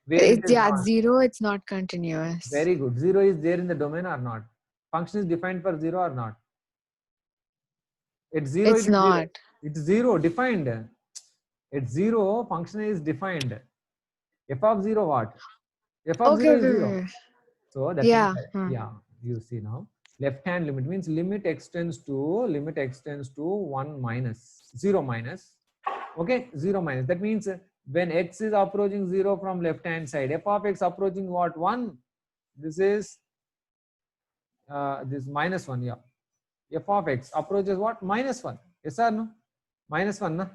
Where it is yeah, not. 0, it's not continuous. Very good. 0 is there in the domain or not? Function is defined for 0 or not? At 0, it's not. 0. It's 0 defined. At 0, function is defined. F of 0 what? F of 0 is 0. So that means, yeah, you see now. Left hand limit means limit extends to 1 minus 0 minus. Okay, 0 minus. That means when x is approaching 0 from left hand side, f of x approaching what? 1. This is this -1. Yeah. F of x approaches what? -1. Yes or no? -1, na?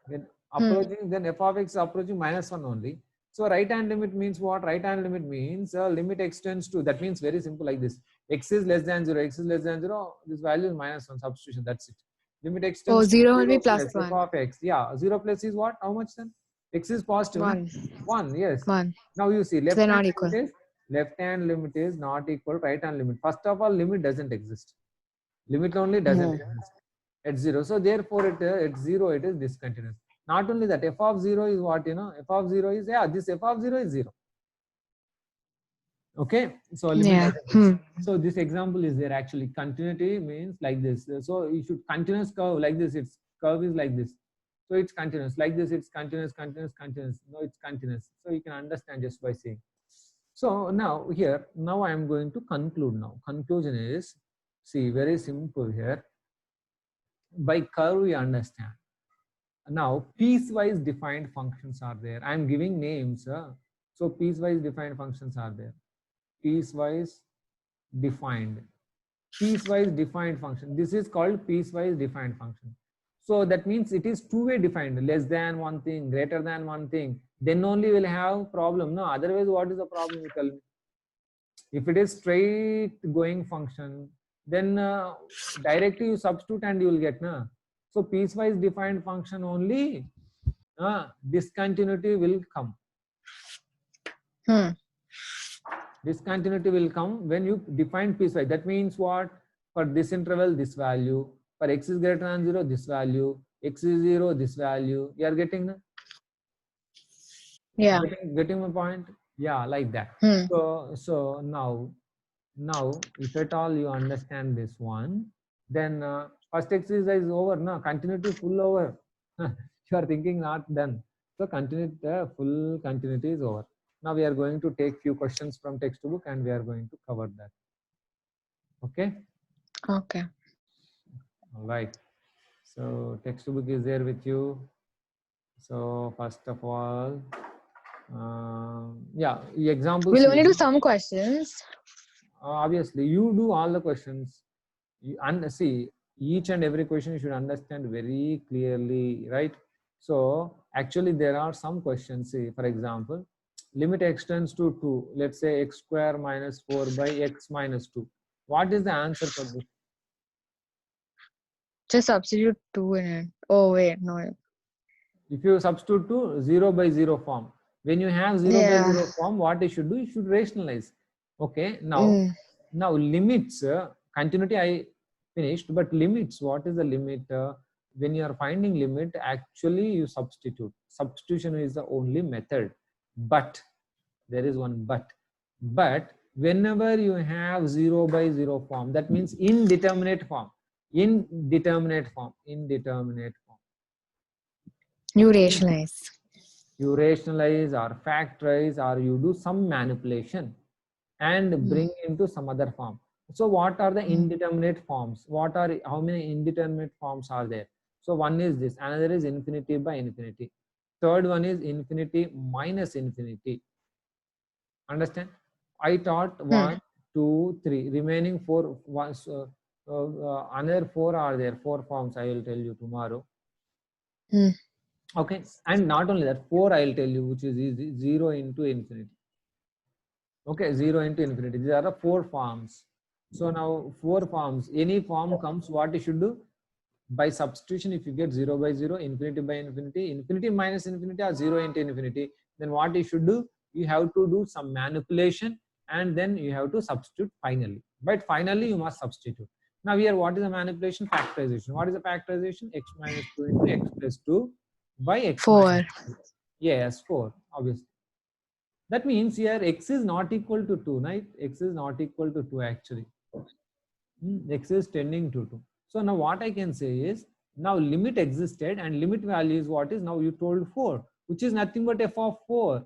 When approaching, then f of x approaching -1 only. So right hand limit means what? Right hand limit means limit extends to, that means very simple like this. X is less than 0, x is less than 0, this value is -1, substitution, that's it. Limit extends to 0 will be plus 1. F of x. Yeah, 0 plus is what? How much then? X is positive. 1. 1, yes. 1. Now you see, They're not equal. Left hand limit is not equal right hand limit. First of all, limit doesn't exist. Limit only doesn't exist at 0. So therefore, at 0 it is discontinuous. Not only that, f of 0 is what, f of 0 is, yeah, this f of 0 is 0. Okay, so limit so this example is there. Actually continuity means like this. So you should continuous curve like this. Its curve is like this. So it's continuous like this. It's continuous. No, it's continuous. So you can understand just by seeing. So now here, now I am going to conclude now. Conclusion is, see, very simple here. By curve we understand. Now piecewise defined functions are there. I am giving names. So piecewise defined functions are there. Piecewise defined. Piecewise defined function. This is called piecewise defined function. So that means it is two-way defined, less than one thing, greater than one thing. Then only will have problem. No, otherwise what is the problem, you tell me? If it is straight going function, then directly you substitute and you will get. Na? So piecewise defined function only, discontinuity will come. Discontinuity will come when you define piecewise. That means what? For this interval, this value. For x is greater than 0, this value. X is 0, this value. You are getting the? Yeah. Getting my point? Yeah, like that. So now if at all you understand this one, then first exercise is over. No, continuity full over. You are thinking not done. So continuity, full continuity is over. Now we are going to take few questions from textbook and we are going to cover that. Okay. Okay. All right. So textbook is there with you. So first of all, yeah, examples. We'll only do some questions. Obviously, you do all the questions. And see, each and every question you should understand very clearly, right? So actually there are some questions. See, for example, limit extends to 2. Let's say x square minus 4 by x minus 2. What is the answer for this? Just substitute 2 in it. Oh wait, no. If you substitute to 0 by 0 form, when you have 0 by 0 form, what you should do? You should rationalize. Okay, now limits, continuity I finished, but limits, what is the limit? When you are finding limit, actually you substitute. Substitution is the only method. But there is one but whenever you have 0 by 0 form, that means indeterminate form, you rationalize. You rationalize or factorize or you do some manipulation and bring into some other form. So what are the indeterminate forms? How many indeterminate forms are there? So one is this, another is infinity by infinity. Third one is infinity minus infinity. Understand? I taught 1, 2, 3. Remaining 4. Another 4 are there. 4 forms I will tell you tomorrow. Okay, and not only that, 4 I will tell you, which is 0 into infinity. Okay, 0 into infinity. These are the 4 forms. So now 4 forms. Any form comes, what you should do? By substitution, if you get 0 by 0, infinity by infinity, infinity minus infinity or 0 into infinity, then what you should do? You have to do some manipulation and then you have to substitute finally. But finally you must substitute. Now here, what is the manipulation? Factorization. What is the factorization? X minus 2 into x plus 2 by x 4. minus 2. Yes, 4, obviously. That means here x is not equal to 2, right? X is not equal to 2 actually. X is tending to 2. So now what I can say is, now limit existed and limit value is what is now you told 4, which is nothing but f of 4.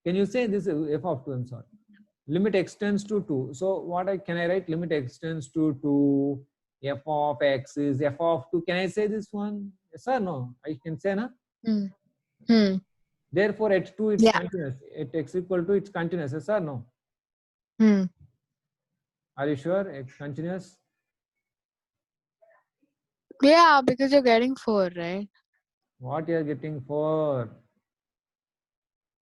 Can you say this is f of 2? I'm sorry. Limit extends to 2. So what can I write? Limit extends to 2. F of x is f of 2. Can I say this one? Yes or no? I can say no. Therefore, at 2 it's continuous. At x equal to it's continuous. Yes or no? Are you sure it's continuous? Yeah, because you're getting 4, right? What you are getting 4?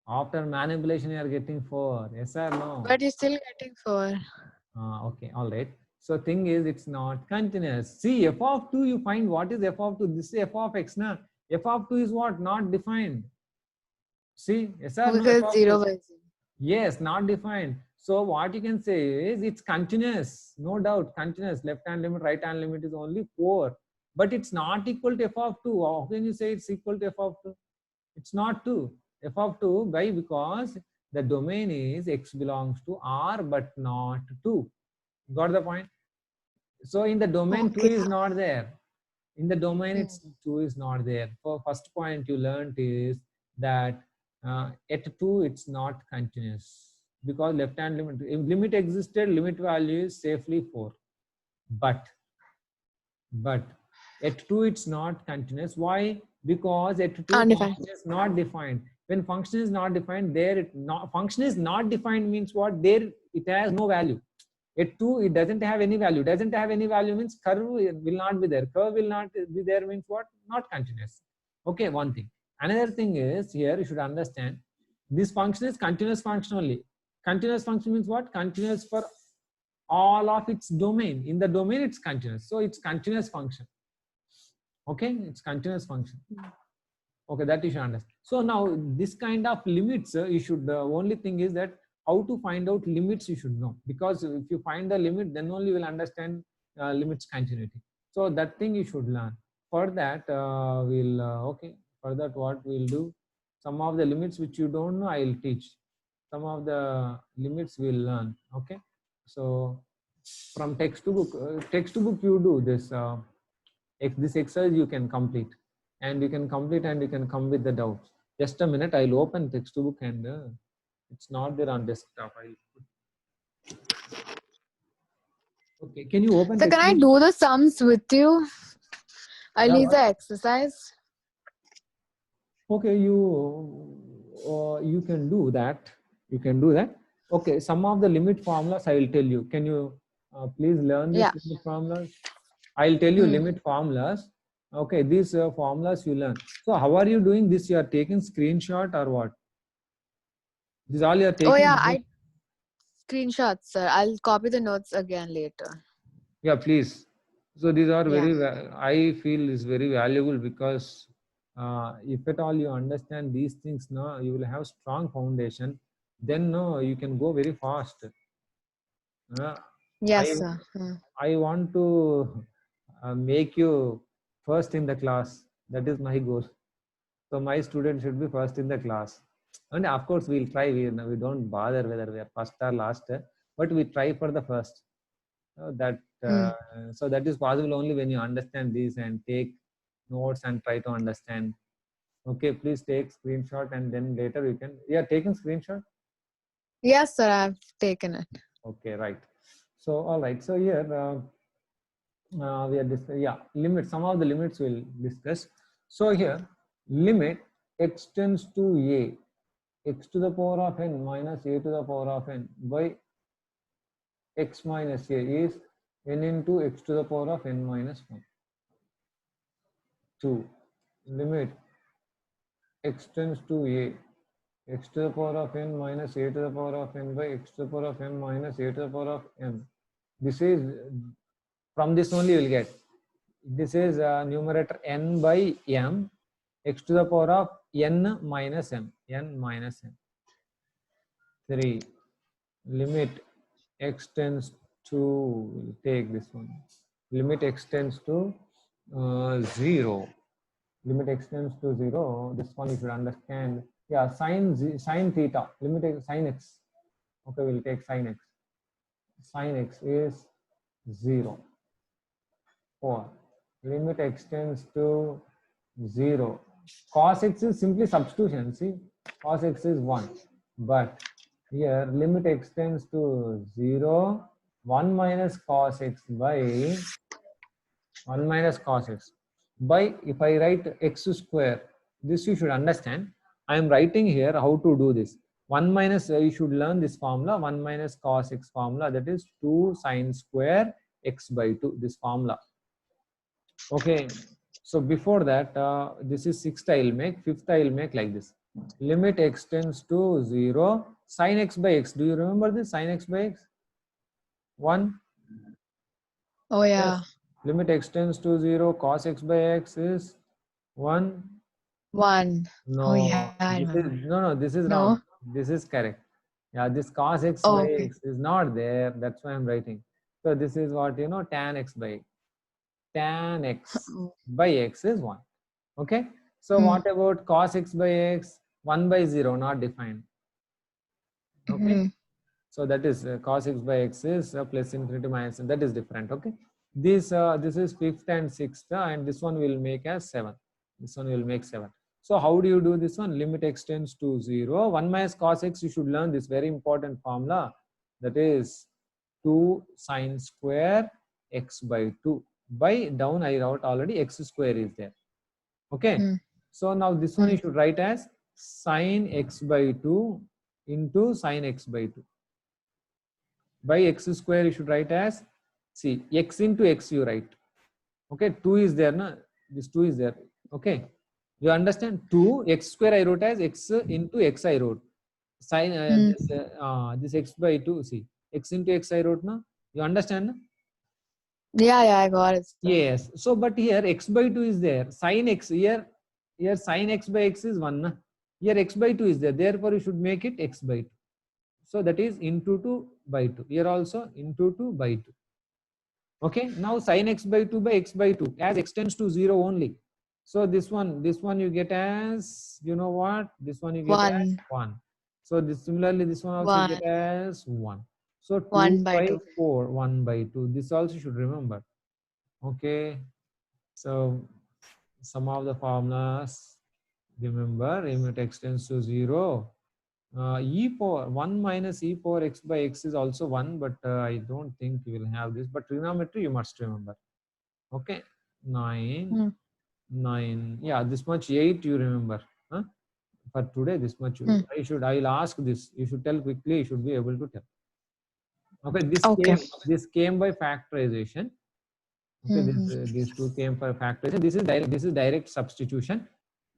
After manipulation, you are getting 4. Yes or no? But you're still getting 4. Okay, all right. So thing is, it's not continuous. See, f of 2, you find what is f of 2. This is f of x. Now, f of 2 is what? Not defined. See, yes or no? Because 0 by 0. Yes, not defined. So what you can say is it's continuous. No doubt, continuous. Left hand limit, right hand limit is only 4. But it's not equal to f of 2. How can you say it's equal to f of 2? It's not 2. F of 2, why? Because the domain is x belongs to R but not 2. Got the point? So in the domain 2 is not there. In the domain it's 2 is not there. For first point you learned is that at 2 it's not continuous because left hand limit, if limit existed, limit value is safely 4. But at 2 it's not continuous. Why? Because at 2 Undefined. is not defined. When function is not defined, there it not function is not defined means what? There it has no value. At 2, it doesn't have any value. Doesn't have any value means curve will not be there. Curve will not be there means what? Not continuous. Okay, one thing. Another thing is here you should understand this function is continuous function only. Continuous function means what? Continuous for all of its domain. In the domain it's continuous. So it's continuous function. Okay, it's continuous function. Okay, that you should understand. So now this kind of limits you should only thing is that how to find out limits you should know, because if you find the limit then only you will understand limits continuity. So that thing you should learn. For that we'll okay, for that what we'll do, some of the limits which you don't know I will teach, some of the limits we'll learn. Okay, so from textbook you do this this exercise you can complete, and you can complete and you can come with the doubts. Just a minute, I'll open textbook and it's not there on desktop. Okay, can you open So can I textbook? do the sums with you? I'll Yeah, leave what? the exercise. Okay, you can do that. You can do that. Okay, some of the limit formulas I will tell you. Can you please learn these Yeah. limit formulas? I'll tell you Hmm. limit formulas. Okay, these formulas you learn. So how are you doing this? You are taking screenshot or what? This all you are taking? Oh yeah, I screenshots, sir. I'll copy the notes again later. Yeah, please. So these are Yeah. I feel is very valuable, because if at all you understand these things, no, you will have strong foundation. Then no, you can go very fast. Yes, I sir. Hmm. I want to make you first in the class. That is my goal. So my student should be first in the class. And of course, we'll try. We don't bother whether we are first or last, but we try for the first. Hmm. So that is possible only when you understand these and take notes and try to understand. Okay, please take screenshot and then later you can. Yeah, taking screenshot. Yes, sir. I've taken it. Okay, right. So all right. So here we are limit. Some of the limits we'll discuss. So here limit x tends to a, x to the power of n minus a to the power of n by x minus a is n into x to the power of n minus 1. 2. Limit x tends to a, x to the power of n minus a to the power of n by x to the power of n minus a to the power of m. This is, from this only you will get, this is numerator n by m, x to the power of n minus m, n minus m. 3. Limit x tends to, we'll take this one, limit x tends to 0. Limit x tends to 0. This one you should understand. Yeah, sine theta. Limit sine x. Okay, we'll take sine x. Sine x is 0. 4. Limit x tends to 0. Cos x is simply substitution. See, cos x is 1. But here limit x tends to 0. 1 minus cos x by 1 minus cos x by, if I write x square, this you should understand. I am writing here how to do this. 1 minus, you should learn this formula, 1 minus cos x formula, that is 2 sine square x by 2, this formula. Okay, so before that, this is 6th I will make, 5th I will make like this. Limit x tends to 0, sine x by x. Do you remember this? Sine x by x? 1. Oh yeah. Yes. Limit x tends to 0, cos x by x is 1. 1. No, Oh yeah, I this is remember. no, this is No. wrong. This is correct. Yeah, this cos x Oh, by okay. x is not there. That's why I'm writing. So this is what tan x by x. Tan x by x is 1. Okay. So what about cos x by x? 1 by 0, not defined. Okay. So that is cos x by x is plus infinity minus, and that is different. Okay. This is 5th and 6th, and this one will make as 7. This one will make 7. So how do you do this one? Limit x tends to 0. 1 minus cos x, you should learn this very important formula. That is 2 sine square x by 2. By down I wrote already, x square is there. Okay. So now this one you should write as sine x by 2 into sine x by 2. By x square you should write as, see, x into x you write. Okay, 2 is there, na? This 2 is there. Okay, you understand? 2 x square I wrote as x into x I wrote. Sine this x by 2, see, x into x I wrote, na? You understand, na? Yeah, I got it. Sir. Yes. So, but here x by 2 is there. Sine x here sine x by x is 1, na? Here x by 2 is there. Therefore, you should make it x by 2. So that is into 2 by 2. Here also into 2 by 2. Okay. Now sine x by 2 by x by 2 as x tends to 0 only. So this one you get as, you know what? This one you get as 1. So this similarly this one also you get as 1. So 2 by 4, 1 by 2. This also you should remember. Okay. So some of the formulas, remember, limit x tends to 0. E power 1 minus e power x by x is also 1, but I don't think you will have this. But trigonometry you must remember. Okay, 9, 9. Yeah, this much 8 you remember. Huh? For today, this much. I'll ask this. You should tell quickly. You should be able to tell. Okay, this came by factorization. Okay, these two came for factorization. This is direct substitution.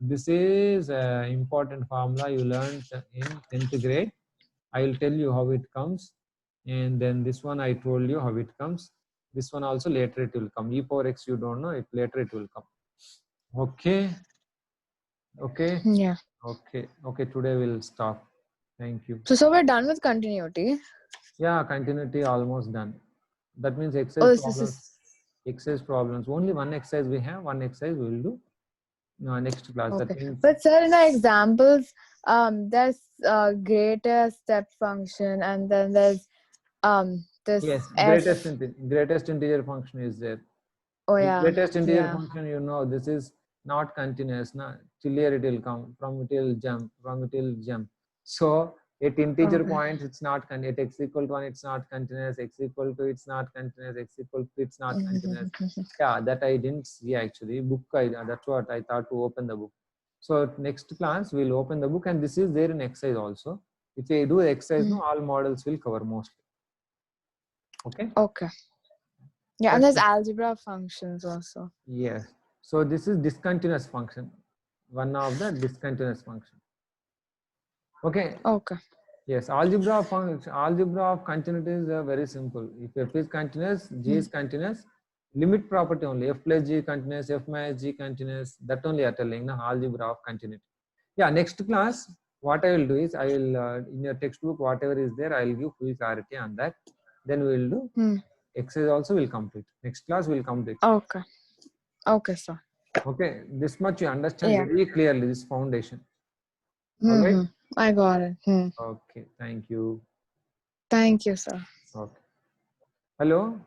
This is important formula you learned in 10th grade. I will tell you how it comes, and then this one I told you how it comes. This one also later it will come. E power x you don't know, later it will come. Okay. Okay. Yeah. Okay. Okay. Today we'll stop. Thank you. So we're done with continuity. Yeah, continuity almost done. That means exercise problems. Exercise problems. Only one exercise we have. One exercise we will do. Next class. Okay. That means. But sir, in the examples, there's greatest step function, and then there's this. Yes, greatest integer function is there. Oh yeah. Greatest integer function, you know, this is not continuous. Na? Till here it will come, from it will jump, from it will jump. So at integer points, it's not continuous. At x equal to 1, it's not continuous. X equal to, it's not continuous. X equal to, it's not continuous. Yeah, that I didn't see actually. Book, that's what I thought to open the book. So next class, we'll open the book, and this is there in exercise also. If we do exercise, no, all models will cover mostly. Okay. Okay. Yeah, and there's algebra functions also. Yes. So this is discontinuous function. One of the discontinuous function. Okay. Okay. Yes. Algebra of continuity is very simple. If f is continuous, g is continuous. Limit property only. F plus g continuous, f minus g continuous. That only are telling the algebra of continuity. Yeah. Next class, what I will do is I will in your textbook whatever is there, I will give full clarity on that. Then we will do. Exercise also will complete. Next class will complete. Okay. Okay, sir. Okay, this much you understand very clearly, this foundation. All right? I got it. Okay, thank you. Thank you, sir. Okay. Hello,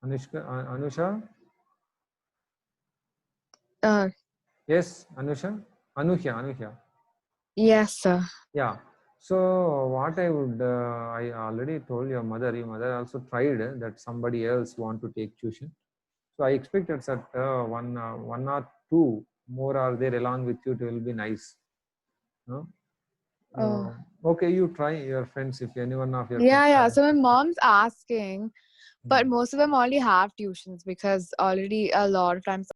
Anusha? Yes, Anuhya. Yes, sir. Yeah. So what I would, I already told your mother also tried that somebody else want to take tuition. So I expected that one or two more are there along with you. It will be nice. No? Okay, you try your friends if anyone of your friends. Yeah. So my mom's asking, but most of them already have tuitions because already a lot of times